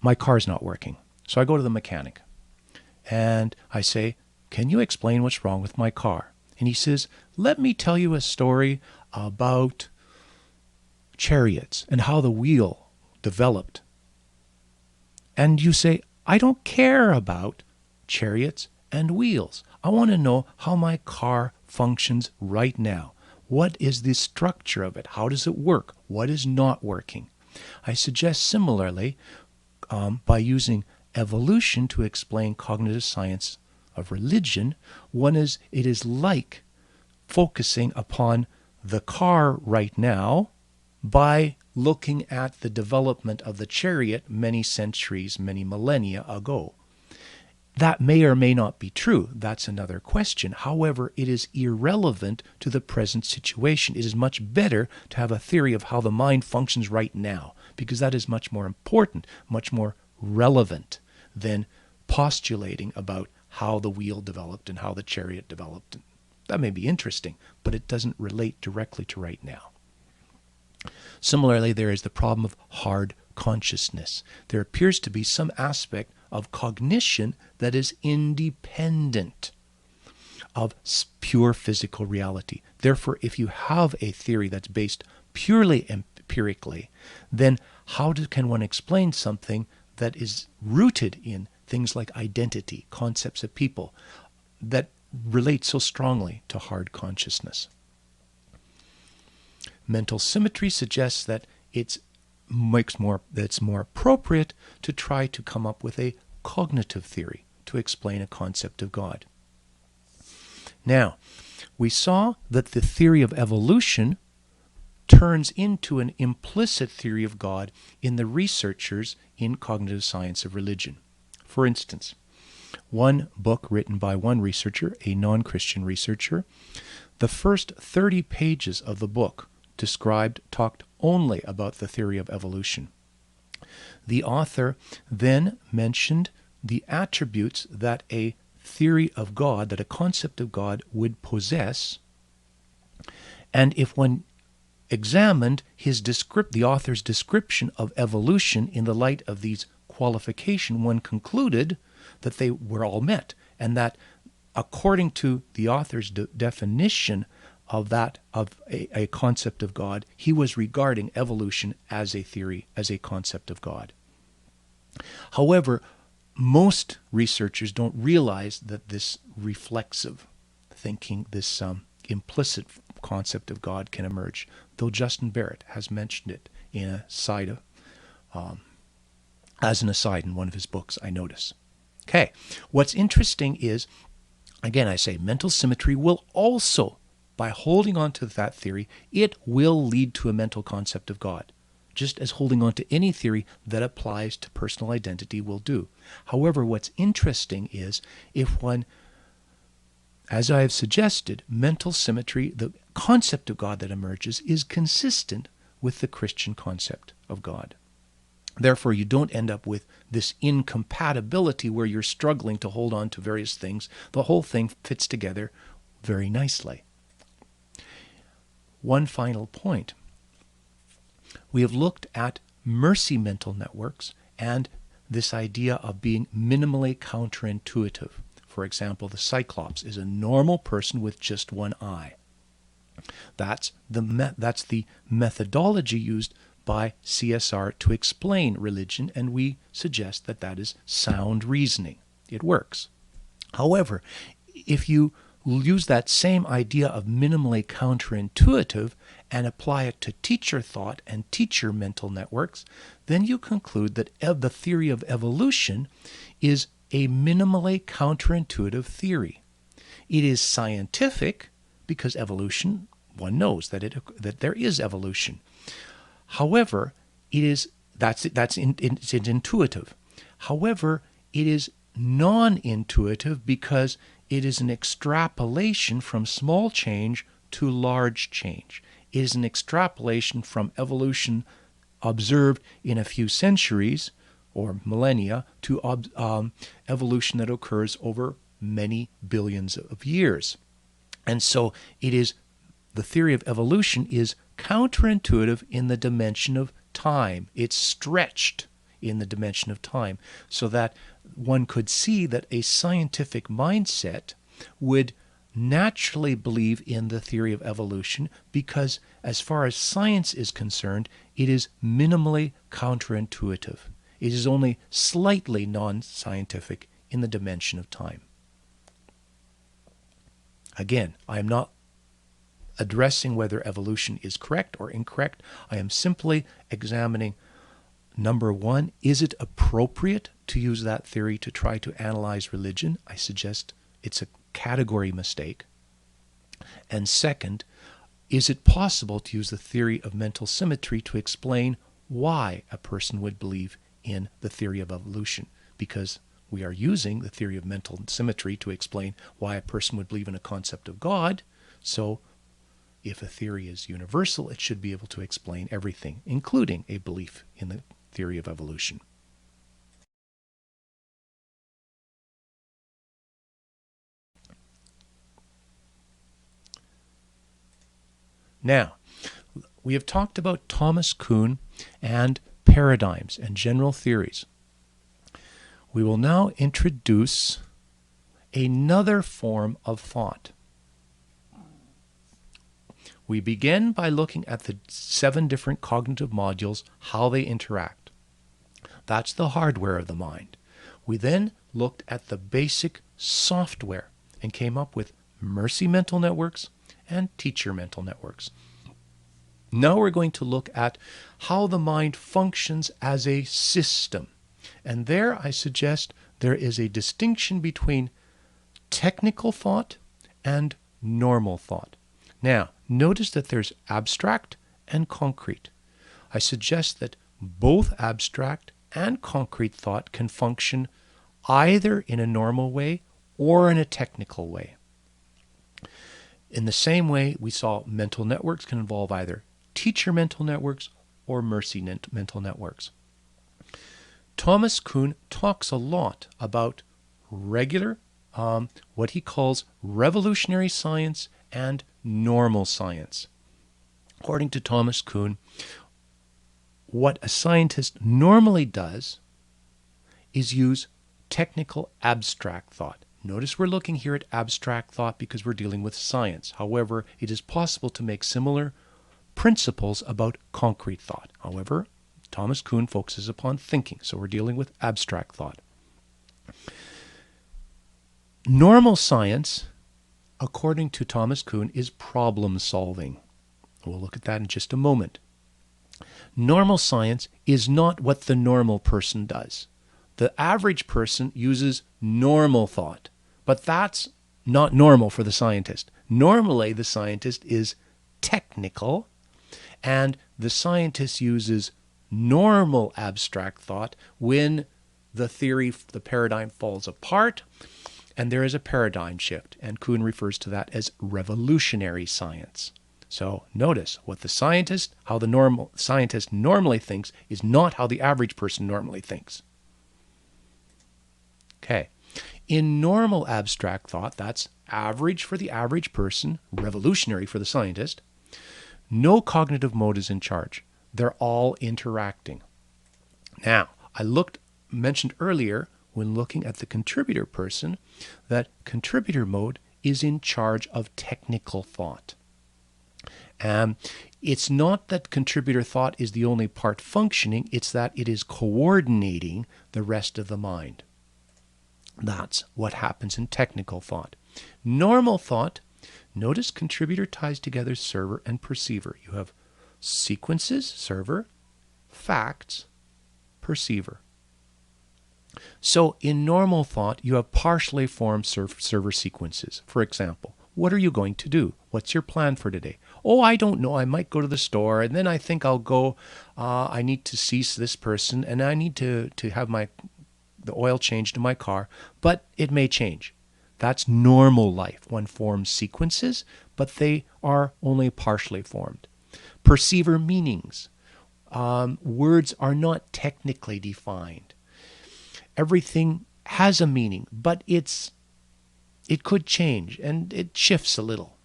my car's not working. So I go to the mechanic and I say, "Can you explain what's wrong with my car?" And he says, "Let me tell you a story about chariots and how the wheel developed." And you say, "I don't care about chariots and wheels. I want to know how my car functions right now. What is the structure of it? How does it work? What is not working?" I suggest similarly, by using evolution to explain cognitive science of religion, it is like focusing upon the car right now by looking at the development of the chariot many centuries, many millennia ago. That may or may not be true. That's another question. However, it is irrelevant to the present situation. It is much better to have a theory of how the mind functions right now, because that is much more important, much more relevant than postulating about how the wheel developed and how the chariot developed. That may be interesting, but it doesn't relate directly to right now. Similarly, there is the problem of hard consciousness. There appears to be some aspect of cognition that is independent of pure physical reality. Therefore, if you have a theory that's based purely empirically, then how can one explain something that is rooted in things like identity, concepts of people, that relate so strongly to hard consciousness? Mental symmetry suggests that it's more appropriate to try to come up with a cognitive theory to explain a concept of God. Now, we saw that the theory of evolution turns into an implicit theory of God in the researchers in cognitive science of religion. For instance, one book written by one researcher, a non-Christian researcher, the first 30 pages of the book talked only about the theory of evolution. The author then mentioned the attributes that a theory of God, that a concept of God would possess, and if one examined the author's description of evolution in the light of these qualifications, one concluded that they were all met, and that according to the author's definition of a concept of God, he was regarding evolution as a theory, as a concept of God. However, most researchers don't realize that this reflexive thinking, this implicit concept of God can emerge, though Justin Barrett has mentioned it in as an aside in one of his books, I notice. Okay, what's interesting is, again, I say mental symmetry will also, by holding on to that theory, it will lead to a mental concept of God, just as holding on to any theory that applies to personal identity will do. However, what's interesting is if one, as I have suggested, mental symmetry, the concept of God that emerges, is consistent with the Christian concept of God. Therefore, you don't end up with this incompatibility where you're struggling to hold on to various things. The whole thing fits together very nicely. One final point. We have looked at mercy mental networks and this idea of being minimally counterintuitive. For example, the Cyclops is a normal person with just one eye. That's the methodology used by CSR to explain religion, and we suggest that that is sound reasoning. It works. However, if you use that same idea of minimally counterintuitive and apply it to teacher thought and teacher mental networks, then you conclude that the theory of evolution is a minimally counterintuitive theory. It is scientific because evolution, one knows that there is evolution. However, it's intuitive. However, it is non-intuitive because it is an extrapolation from small change to large change. It is an extrapolation from evolution observed in a few centuries or millennia to evolution that occurs over many billions of years. And so the theory of evolution is counterintuitive in the dimension of time. It's stretched in the dimension of time, so that one could see that a scientific mindset would naturally believe in the theory of evolution because, as far as science is concerned, it is minimally counterintuitive. It is only slightly non-scientific in the dimension of time. Again, I am not addressing whether evolution is correct or incorrect. I am simply examining, number one, is it appropriate to use that theory to try to analyze religion? I suggest it's a category mistake. And second, is it possible to use the theory of mental symmetry to explain why a person would believe in the theory of evolution? Because we are using the theory of mental symmetry to explain why a person would believe in a concept of God. So if a theory is universal, it should be able to explain everything, including a belief in the theory of evolution. Now, we have talked about Thomas Kuhn and paradigms and general theories. We will now introduce another form of thought. We begin by looking at the 7 different cognitive modules, how they interact. That's the hardware of the mind. We then looked at the basic software and came up with Mercy mental networks and teacher mental networks. Now we're going to look at how the mind functions as a system. And there I suggest there is a distinction between technical thought and normal thought. Now, notice that there's abstract and concrete. I suggest that both abstract and concrete thought can function either in a normal way or in a technical way. In the same way, we saw mental networks can involve either teacher mental networks or mercy mental networks. Thomas Kuhn talks a lot about regular, what he calls revolutionary science and normal science. According to Thomas Kuhn, what a scientist normally does is use technical abstract thought. Notice we're looking here at abstract thought because we're dealing with science. However, it is possible to make similar principles about concrete thought. However, Thomas Kuhn focuses upon thinking, so we're dealing with abstract thought. Normal science, according to Thomas Kuhn, is problem solving. We'll look at that in just a moment. Normal science is not what the normal person does. The average person uses normal thought, but that's not normal for the scientist. Normally, the scientist is technical, and the scientist uses normal abstract thought when the theory, the paradigm falls apart, and there is a paradigm shift, and Kuhn refers to that as revolutionary science. So notice what the scientist, how the normal scientist normally thinks is not how the average person normally thinks. Okay. In normal abstract thought, that's average for the average person, revolutionary for the scientist, no cognitive mode is in charge. They're all interacting. Now, I mentioned earlier when looking at the contributor person that contributor mode is in charge of technical thought. It's not that contributor thought is the only part functioning, it's that it is coordinating the rest of the mind. That's what happens in technical thought. Normal thought, notice contributor ties together server and perceiver. You have sequences, server, facts, perceiver. So in normal thought, you have partially formed server sequences. For example, what are you going to do? What's your plan for today? Oh, I don't know. I might go to the store, and then I think I'll go. I need to see this person, and I need to have the oil changed in my car, but it may change. That's normal life. One forms sequences, but they are only partially formed. Perceiver meanings. Words are not technically defined. Everything has a meaning, but it could change, and it shifts a little.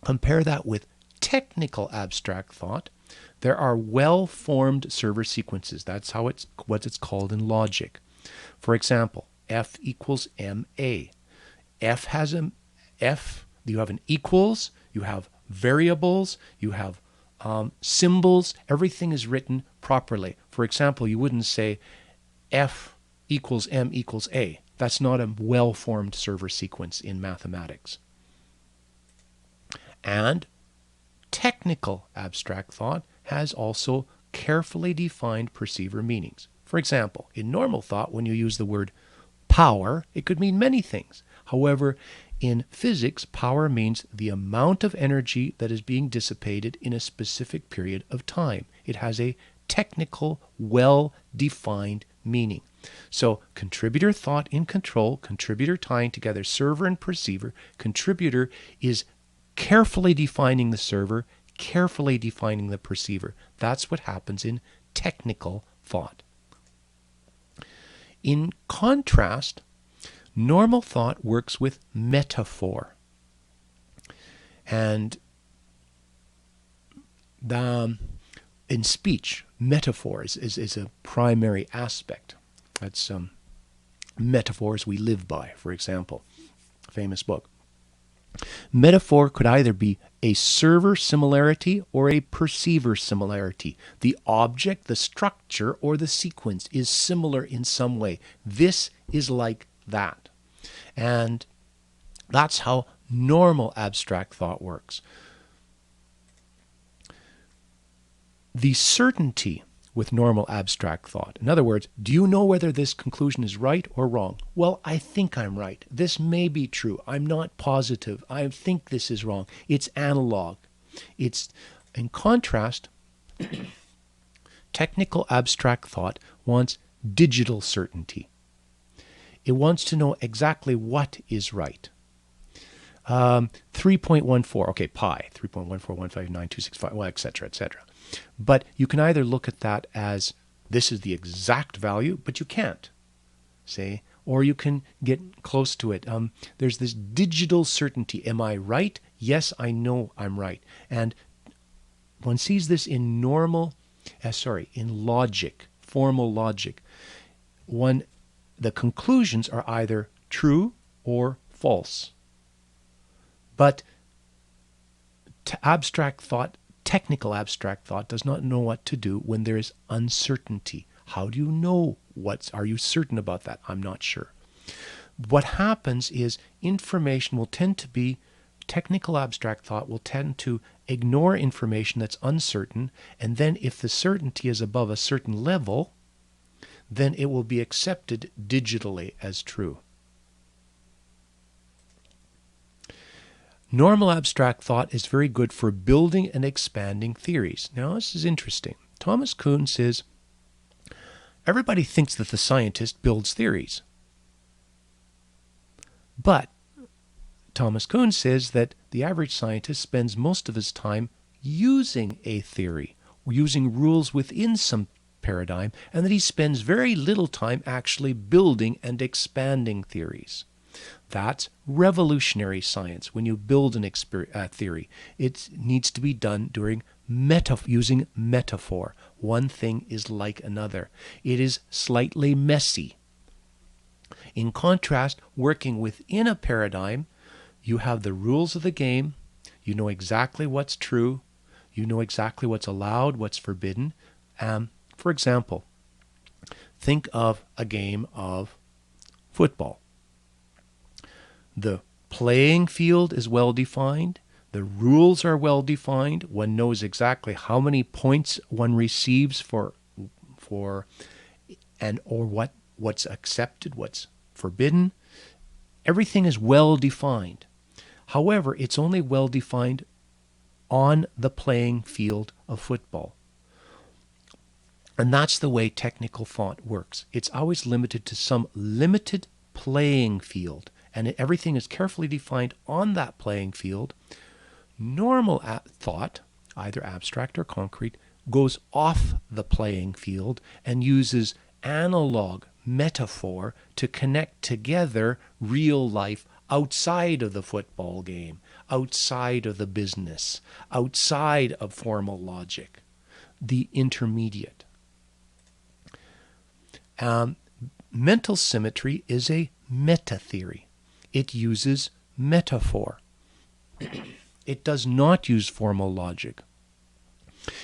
Compare that with technical abstract thought. There are well-formed server sequences. That's what it's called in logic. For example, F equals MA. F has you have an equals, you have variables, you have symbols. Everything is written properly. For example, you wouldn't say F equals M equals A. That's not a well-formed server sequence in mathematics. And technical abstract thought has also carefully defined perceiver meanings. For example, in normal thought, when you use the word power, it could mean many things. However, in physics, power means the amount of energy that is being dissipated in a specific period of time. It has a technical, well-defined meaning. So contributor thought in control, contributor tying together server and perceiver. Contributor is carefully defining the server, carefully defining the perceiver. That's what happens in technical thought. In contrast, normal thought works with metaphor. And in speech, metaphor is a primary aspect. That's metaphors we live by, for example, famous book. Metaphor could either be a server similarity or a perceiver similarity. The object, the structure, or the sequence is similar in some way. This is like that. And that's how normal abstract thought works. The certainty with normal abstract thought. In other words, do you know whether this conclusion is right or wrong? Well, I think I'm right. This may be true. I'm not positive. I think this is wrong. It's analog. It's, in contrast, technical abstract thought wants digital certainty. It wants to know exactly what is right. 3.14, okay, pi, 3.14159.265, well, etc., etc. But you can either look at that as this is the exact value, but you can't, say, or you can get close to it. There's this digital certainty. Am I right? Yes, I know I'm right. And one sees this in in logic, formal logic. The conclusions are either true or false. But abstract thought, technical abstract thought, does not know what to do when there is uncertainty. How do you know are you certain about that? I'm not sure. What happens is information will tend to be, technical abstract thought will tend to ignore information that's uncertain, and then if the certainty is above a certain level, then it will be accepted digitally as true. Normal abstract thought is very good for building and expanding theories. Now, this is interesting. Thomas Kuhn says, everybody thinks that the scientist builds theories. But Thomas Kuhn says that the average scientist spends most of his time using a theory, using rules within some paradigm, and that he spends very little time actually building and expanding theories. That's revolutionary science. When you build an theory, it needs to be done during using metaphor. One thing is like another. It is slightly messy. In contrast, working within a paradigm, you have the rules of the game. You know exactly what's true. You know exactly what's allowed, what's forbidden. For example, think of a game of football. The playing field is well defined. The rules are well defined. One knows exactly how many points one receives or what's accepted, what's forbidden. Everything is well defined. However, it's only well defined on the playing field of football. And that's the way technical thought works. It's always limited to some limited playing field. And everything is carefully defined on that playing field. Normal thought, either abstract or concrete, goes off the playing field and uses analog metaphor to connect together real life outside of the football game, outside of the business, outside of formal logic, the intermediate. Mental symmetry is a meta-theory. It uses metaphor. It does not use formal logic.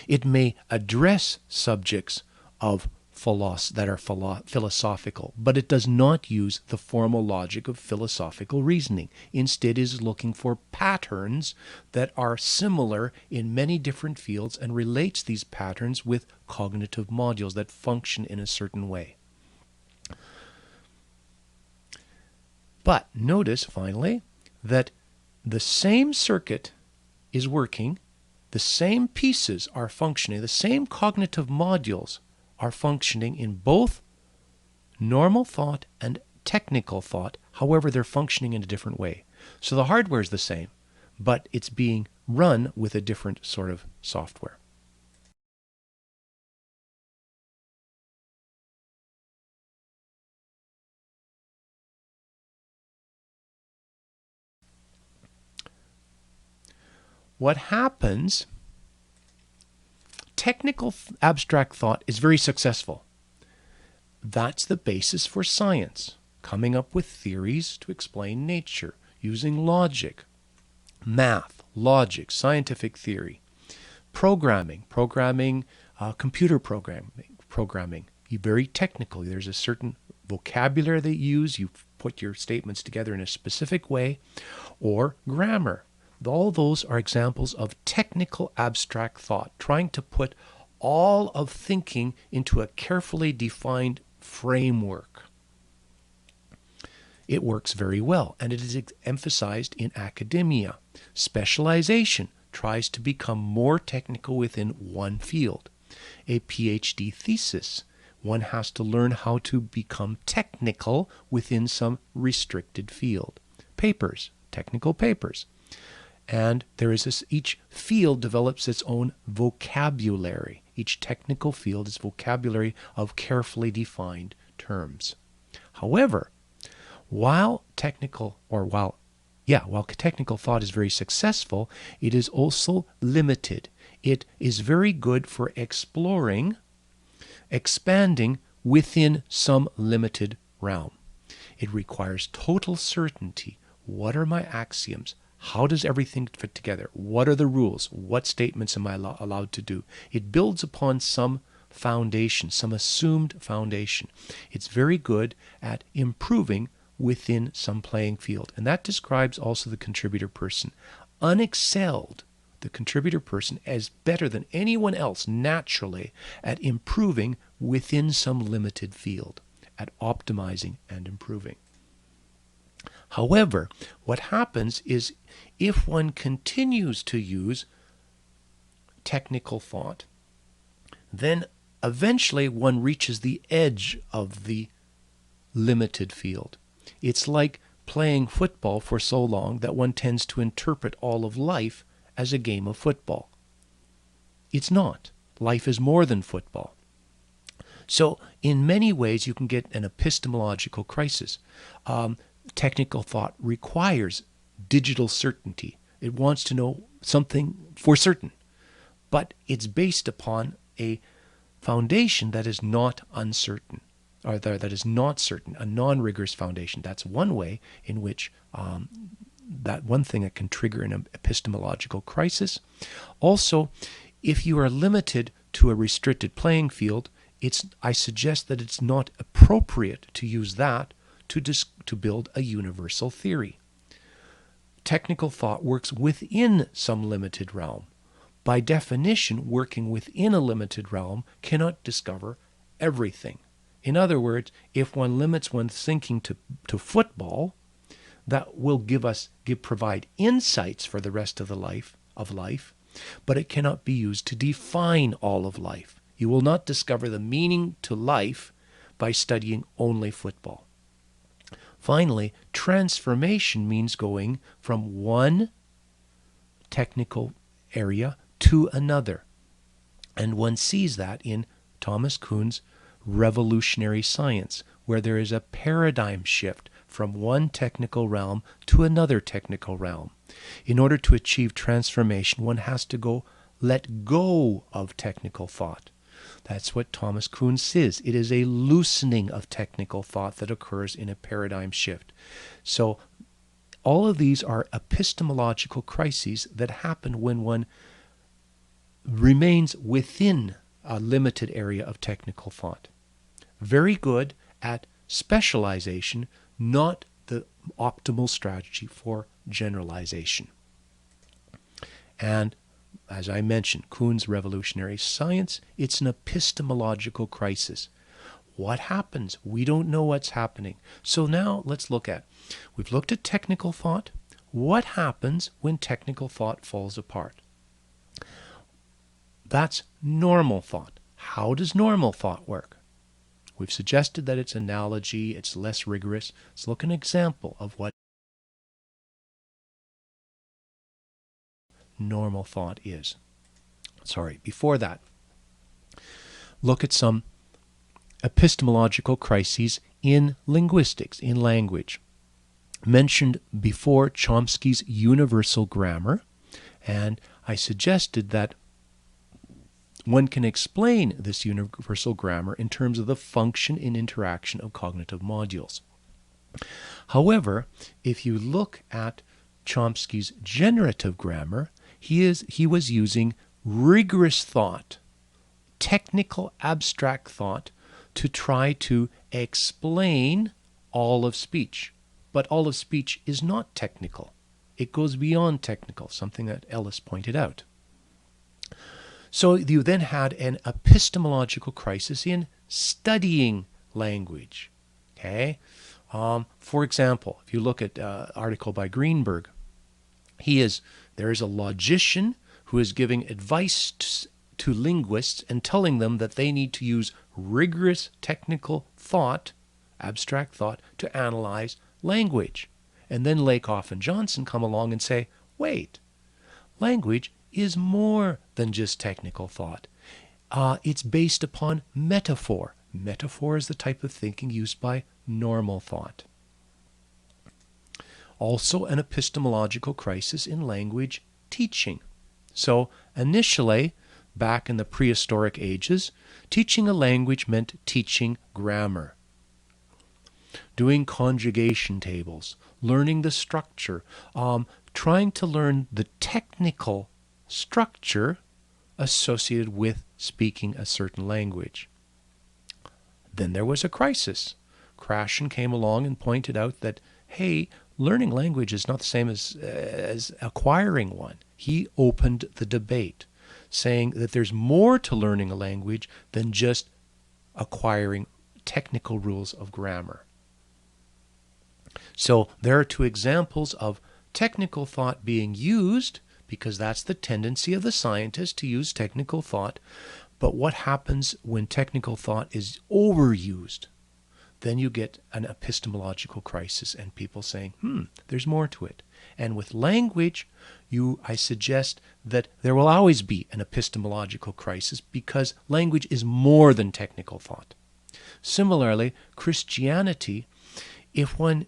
It may address subjects of that are philosophical, but it does not use the formal logic of philosophical reasoning. Instead, it is looking for patterns that are similar in many different fields and relates these patterns with cognitive modules that function in a certain way. But notice, finally, that the same circuit is working, the same pieces are functioning, the same cognitive modules are functioning in both normal thought and technical thought. However, they're functioning in a different way. So the hardware is the same, but it's being run with a different sort of software. What happens, technical abstract thought is very successful. That's the basis for science, coming up with theories to explain nature, using logic, math, logic, scientific theory, programming, computer programming. You're very technical. There's a certain vocabulary that you use. You put your statements together in a specific way, or grammar. All those are examples of technical abstract thought, trying to put all of thinking into a carefully defined framework. It works very well, and it is emphasized in academia. Specialization tries to become more technical within one field. A PhD thesis, one has to learn how to become technical within some restricted field. Papers, technical papers. And there is this, each field develops its own vocabulary. Each technical field is vocabulary of carefully defined terms. However, while technical thought is very successful, it is also limited. It is very good for exploring, expanding within some limited realm. It requires total certainty. What are my axioms? How does everything fit together? What are the rules? What statements am I allowed to do? It builds upon some foundation, some assumed foundation. It's very good at improving within some playing field. And that describes also the contributor person. Unexcelled, the contributor person is better than anyone else naturally at improving within some limited field, at optimizing and improving. However, what happens is if one continues to use technical thought, then eventually one reaches the edge of the limited field. It's like playing football for so long that one tends to interpret all of life as a game of football. It's not. Life is more than football. So in many ways you can get an epistemological crisis. Technical thought requires digital certainty. It wants to know something for certain, but it's based upon a foundation that is not uncertain, or that is not certain, a non-rigorous foundation. That's one way in which that one thing that can trigger an epistemological crisis. Also, if you are limited to a restricted playing field, I suggest that it's not appropriate to use that to build a universal theory. Technical thought works within some limited realm. By definition, working within a limited realm cannot discover everything. In other words, if one limits one's thinking to football, that will provide insights for the rest of life, but it cannot be used to define all of life. You will not discover the meaning to life by studying only football. Finally, transformation means going from one technical area to another. And one sees that in Thomas Kuhn's revolutionary science, where there is a paradigm shift from one technical realm to another technical realm. In order to achieve transformation, one has to let go of technical thought. That's what Thomas Kuhn says. It is a loosening of technical thought that occurs in a paradigm shift. So all of these are epistemological crises that happen when one remains within a limited area of technical thought. Very good at specialization, not the optimal strategy for generalization. And as I mentioned, Kuhn's revolutionary science, it's an epistemological crisis. What happens? We don't know what's happening. So now we've looked at technical thought. What happens when technical thought falls apart? That's normal thought. How does normal thought work? We've suggested that it's analogy, it's less rigorous. Let's look at an example of what normal thought is. Before that, look at some epistemological crises in linguistics, in language. Mentioned before Chomsky's universal grammar, and I suggested that one can explain this universal grammar in terms of the function and interaction of cognitive modules. However, if you look at Chomsky's generative grammar, he was using rigorous thought, technical abstract thought, to try to explain all of speech. But all of speech is not technical. It goes beyond technical, something that Ellis pointed out. So you then had an epistemological crisis in studying language. Okay, for example, if you look at an article by Greenberg, there is a logician who is giving advice to linguists and telling them that they need to use rigorous technical thought, abstract thought, to analyze language. And then Lakoff and Johnson come along and say, wait, language is more than just technical thought. It's based upon metaphor. Metaphor is the type of thinking used by normal thought. Also an epistemological crisis in language teaching. So initially, back in the prehistoric ages, teaching a language meant teaching grammar, doing conjugation tables, learning the structure, trying to learn the technical structure associated with speaking a certain language. Then there was a crisis. Krashen came along and pointed out that, hey, learning language is not the same as acquiring one. He opened the debate, saying that there's more to learning a language than just acquiring technical rules of grammar. So there are two examples of technical thought being used, because that's the tendency of the scientist to use technical thought. But what happens when technical thought is overused? Then you get an epistemological crisis and people saying, there's more to it. And with language, I suggest that there will always be an epistemological crisis because language is more than technical thought. Similarly, Christianity, if one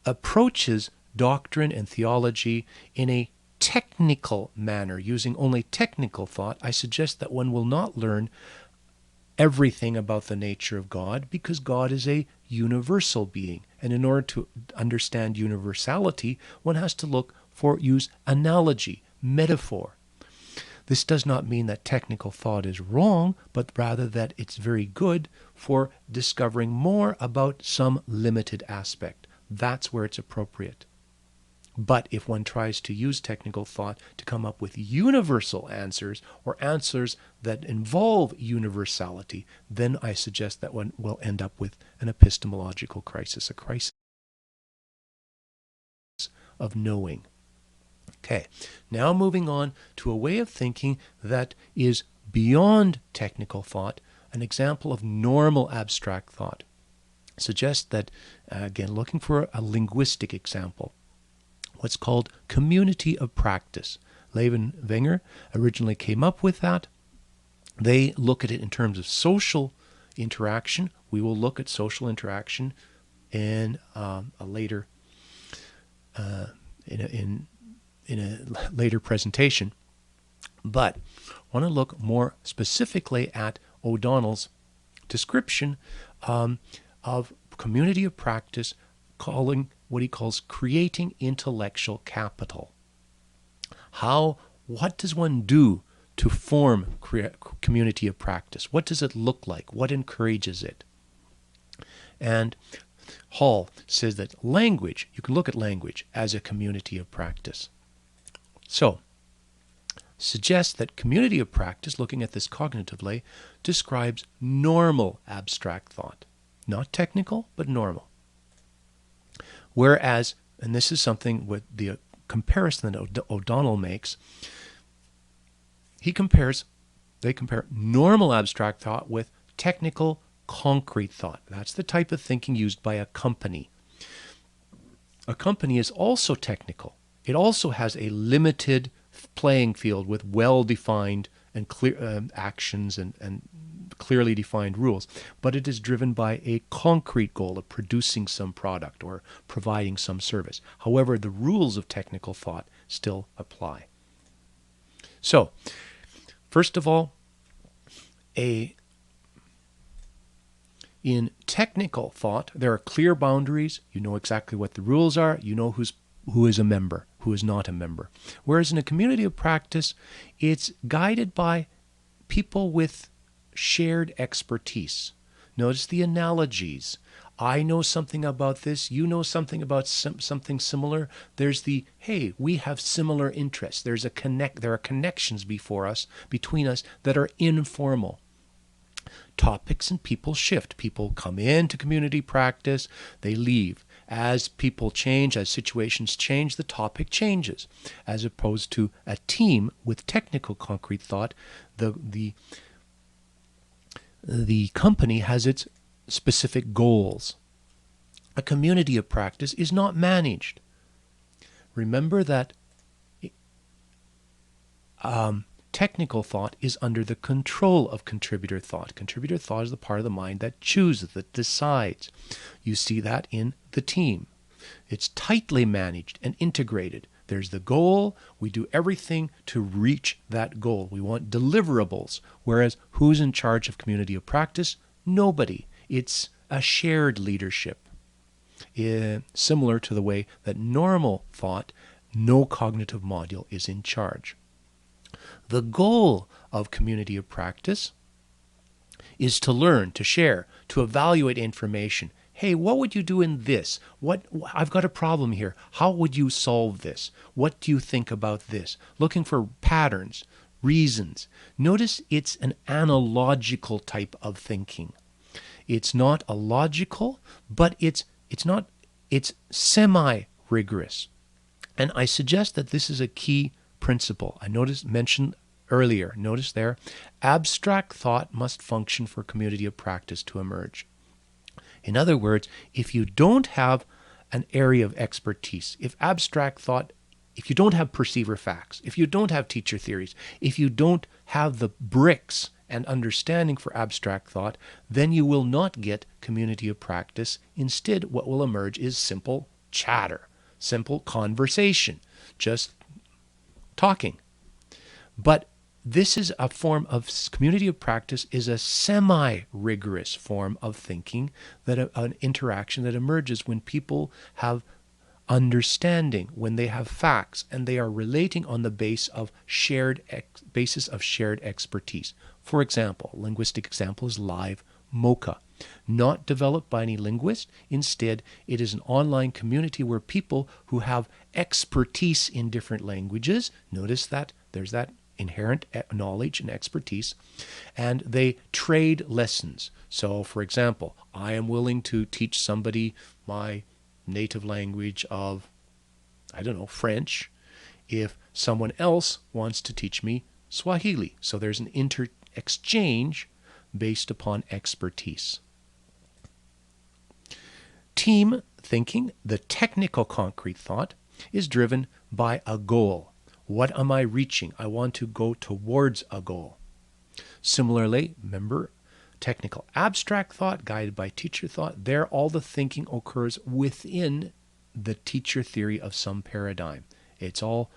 approaches doctrine and theology in a technical manner, using only technical thought, I suggest that one will not learn everything about the nature of God, because God is a universal being. And in order to understand universality, one has to use analogy, metaphor. This does not mean that technical thought is wrong, but rather that it's very good for discovering more about some limited aspect. That's where it's appropriate. But if one tries to use technical thought to come up with universal answers, or answers that involve universality, then I suggest that one will end up with an epistemological crisis, a crisis of knowing. Okay, now moving on to a way of thinking that is beyond technical thought, an example of normal abstract thought. Suggest that, again, looking for a linguistic example, what's called community of practice. Levin Wenger originally came up with that. They look at it in terms of social interaction. We will look at social interaction in a later in a later presentation. But I want to look more specifically at O'Donnell's description of community of practice, calling what he calls creating intellectual capital. What does one do to form community of practice? What does it look like? What encourages it? And Hall says that language, you can look at language as a community of practice. So, suggests that community of practice, looking at this cognitively, describes normal abstract thought. Not technical, but normal. Whereas, and this is something with the comparison that O'Donnell makes, they compare normal abstract thought with technical concrete thought. That's the type of thinking used by a company. A company is also technical. It also has a limited playing field with well-defined and clear actions and clearly defined rules, but it is driven by a concrete goal of producing some product or providing some service. However, the rules of technical thought still apply. So, first of all, in technical thought, there are clear boundaries. You know exactly what the rules are. You know who is a member, who is not a member. Whereas in a community of practice, it's guided by people with shared expertise. Notice the analogies. I know something about this. You know something about something similar. There's the, hey, we have similar interests. There are connections between us that are informal. Topics and people shift. People come into community practice, they leave. As people change, as situations change, the topic changes. As opposed to a team with technical concrete thought, the company has its specific goals. A community of practice is not managed. Remember that technical thought is under the control of contributor thought. Contributor thought is the part of the mind that chooses, that decides. You see that in the team. It's tightly managed and integrated. There's the goal. We do everything to reach that goal. We want deliverables. Whereas who's in charge of community of practice? Nobody. It's a shared leadership. Similar to the way that normal thought, no cognitive module is in charge. The goal of community of practice is to learn, to share, to evaluate information. Hey, what would you do in this? I've got a problem here. How would you solve this? What do you think about this? Looking for patterns, reasons. Notice it's an analogical type of thinking. It's not a logical, but it's semi-rigorous. And I suggest that this is a key principle. Mentioned earlier, notice there, abstract thought must function for community of practice to emerge. In other words, if you don't have an area of expertise, if you don't have perceiver facts, if you don't have teacher theories, if you don't have the bricks and understanding for abstract thought, then you will not get community of practice. Instead, what will emerge is simple chatter, simple conversation, just talking. But this is a form of community of practice, is a semi-rigorous form of thinking, that an interaction that emerges when people have understanding, when they have facts, and they are relating on the basis of shared expertise. For example, linguistic example is live MOCA. Not developed by any linguist. Instead, it is an online community where people who have expertise in different languages, notice that there's that inherent knowledge and expertise, and they trade lessons. So, for example, I am willing to teach somebody my native language of, French, if someone else wants to teach me Swahili. So there's an exchange based upon expertise. Team thinking, the technical concrete thought, is driven by a goal. What am I reaching? I want to go towards a goal. Similarly, remember, technical abstract thought guided by teacher thought, there all the thinking occurs within the teacher theory of some paradigm. It's all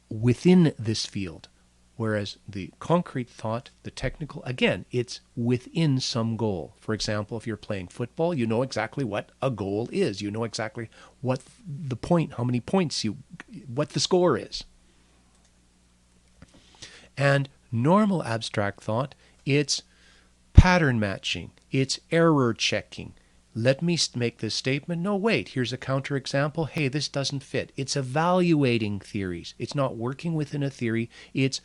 within this field. Whereas the concrete thought, the technical, again, it's within some goal. For example, if you're playing football, you know exactly what a goal is. You know exactly what the point, how many points what the score is. And normal abstract thought, it's pattern matching. It's error checking. Let me make this statement. No, wait, here's a counterexample. Hey, this doesn't fit. It's evaluating theories. It's not working within a theory. It's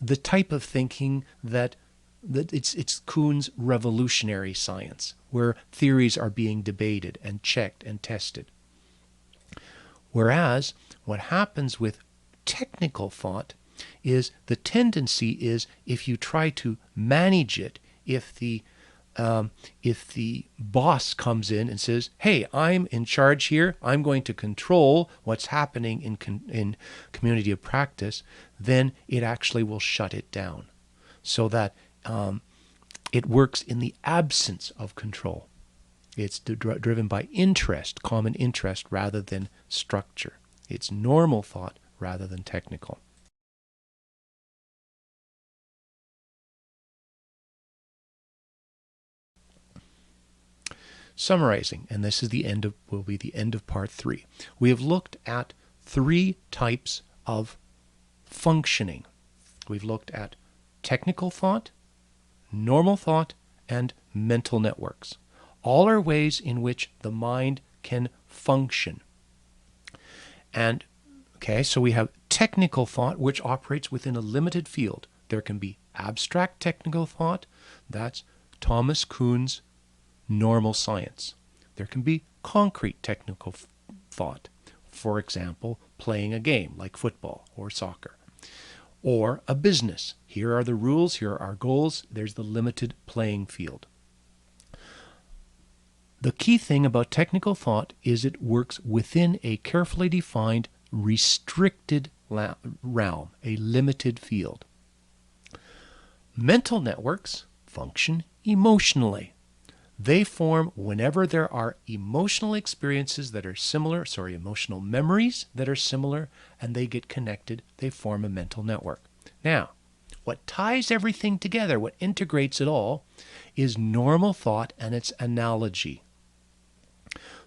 the type of thinking that it's Kuhn's revolutionary science, where theories are being debated and checked and tested. Whereas what happens with technical thought is the tendency is, if you try to manage it, if the boss comes in and says, "Hey, I'm in charge here. I'm going to control what's happening in community of practice," then it actually will shut it down, so that it works in the absence of control. It's driven by interest, common interest, rather than structure. It's normal thought rather than technical. Summarizing, and this is will be the end of part 3. We have looked at 3 types of functioning. We've looked at technical thought, normal thought, and mental networks. All are ways in which the mind can function. And okay, so we have technical thought, which operates within a limited field. There can be abstract technical thought. That's Thomas Kuhn's normal science. There can be concrete technical thought. For example, playing a game like football or soccer. Or a business. Here are the rules, here are our goals, there's the limited playing field. The key thing about technical thought is it works within a carefully defined, restricted realm, a limited field. Mental networks function emotionally. They form whenever there are emotional experiences that are similar, emotional memories that are similar, and they get connected, they form a mental network. Now, what ties everything together, what integrates it all, is normal thought and its analogy.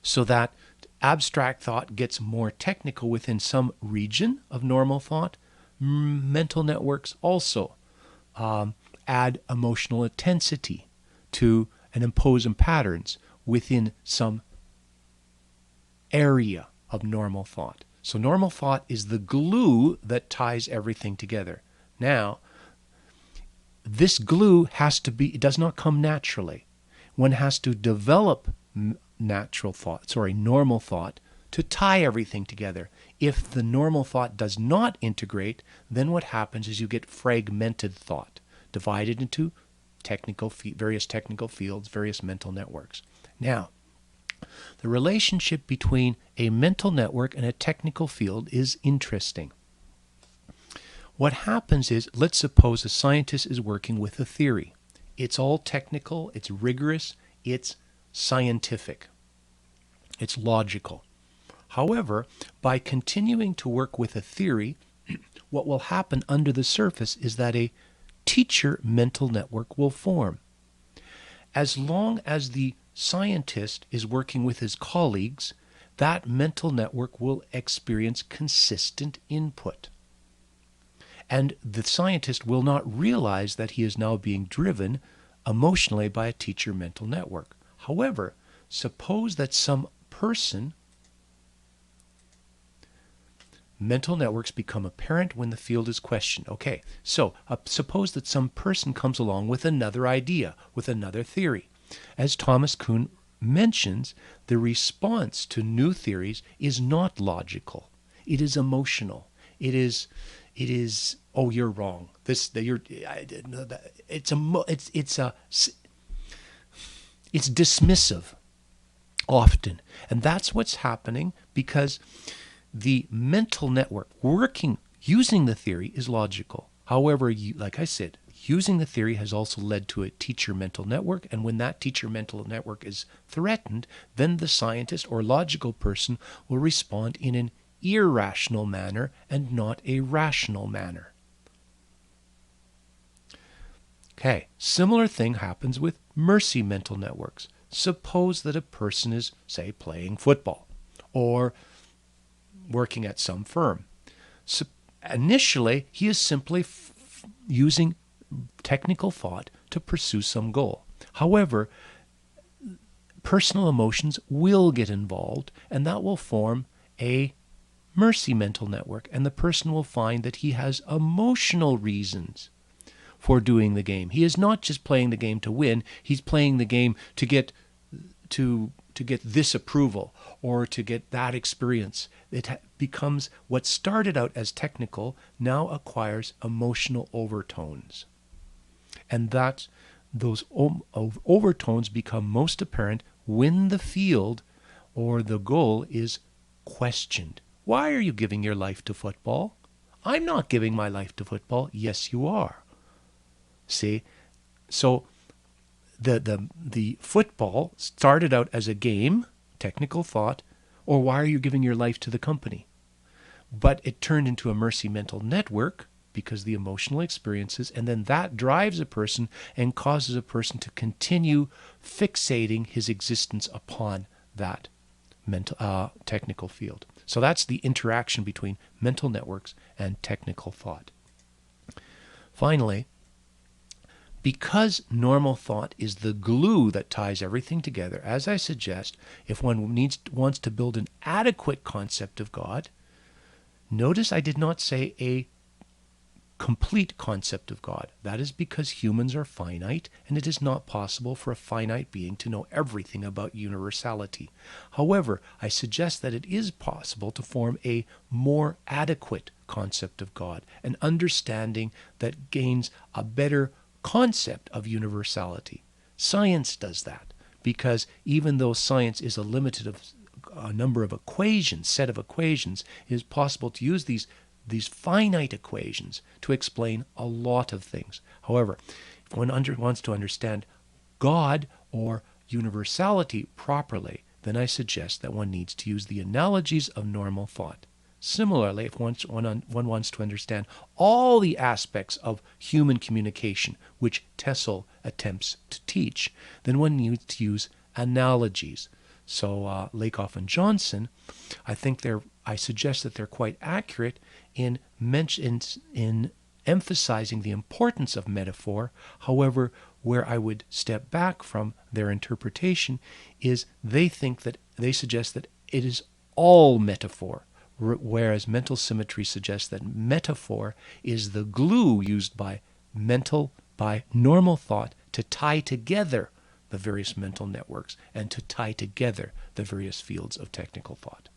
So that abstract thought gets more technical within some region of normal thought. Mental networks also add emotional intensity to and impose patterns within some area of normal thought. So normal thought is the glue that ties everything together. Now, this glue it does not come naturally. One has to develop normal thought to tie everything together. If the normal thought does not integrate, then what happens is you get fragmented thought, divided into various technical fields, various mental networks. Now, the relationship between a mental network and a technical field is interesting. What happens is, let's suppose a scientist is working with a theory. It's all technical, it's rigorous, it's scientific, it's logical. However, by continuing to work with a theory, what will happen under the surface is that a teacher mental network will form. As long as the scientist is working with his colleagues, that mental network will experience consistent input. And the scientist will not realize that he is now being driven emotionally by a teacher mental network. However, suppose that some person, mental networks become apparent when the field is questioned. Okay, so suppose that some person comes along with another idea, with another theory. As Thomas Kuhn mentions, the response to new theories is not logical. It is emotional. It is oh, you're wrong. It's dismissive often. And that's what's happening because the mental network using the theory is logical. However, like I said, using the theory has also led to a teacher mental network, and when that teacher mental network is threatened, then the scientist or logical person will respond in an irrational manner and not a rational manner. Okay, similar thing happens with mercy mental networks. Suppose that a person is, say, playing football or working at some firm. So initially, he is simply using technical thought to pursue some goal. However, personal emotions will get involved, and that will form a mercy mental network, and the person will find that he has emotional reasons for doing the game. He is not just playing the game to win, he's playing the game to get this approval or to get that experience. It becomes what started out as technical now acquires emotional overtones. And that's those overtones become most apparent when the field or the goal is questioned. Why are you giving your life to football? I'm not giving my life to football. Yes, you are. See? So the football started out as a game, technical thought, or why are you giving your life to the company? But it turned into a mercy mental network because the emotional experiences, and then that drives a person and causes a person to continue fixating his existence upon that mental technical field. So that's the interaction between mental networks and technical thought. Finally, because normal thought is the glue that ties everything together, as I suggest, if one wants to build an adequate concept of God, notice I did not say a complete concept of God. That is because humans are finite, and it is not possible for a finite being to know everything about universality. However, I suggest that it is possible to form a more adequate concept of God, an understanding that gains a better concept of universality. Science does that, because even though science is a limited number of equations, set of equations, it is possible to use these finite equations to explain a lot of things. However, if one wants to understand God or universality properly, then I suggest that one needs to use the analogies of normal thought. Similarly, if one wants to understand all the aspects of human communication, which TESOL attempts to teach, then one needs to use analogies. So Lakoff and Johnson, I suggest that they're quite accurate in emphasizing the importance of metaphor. However, where I would step back from their interpretation is they suggest that it is all metaphor, whereas mental symmetry suggests that metaphor is the glue used by normal thought to tie together the various mental networks and to tie together the various fields of technical thought.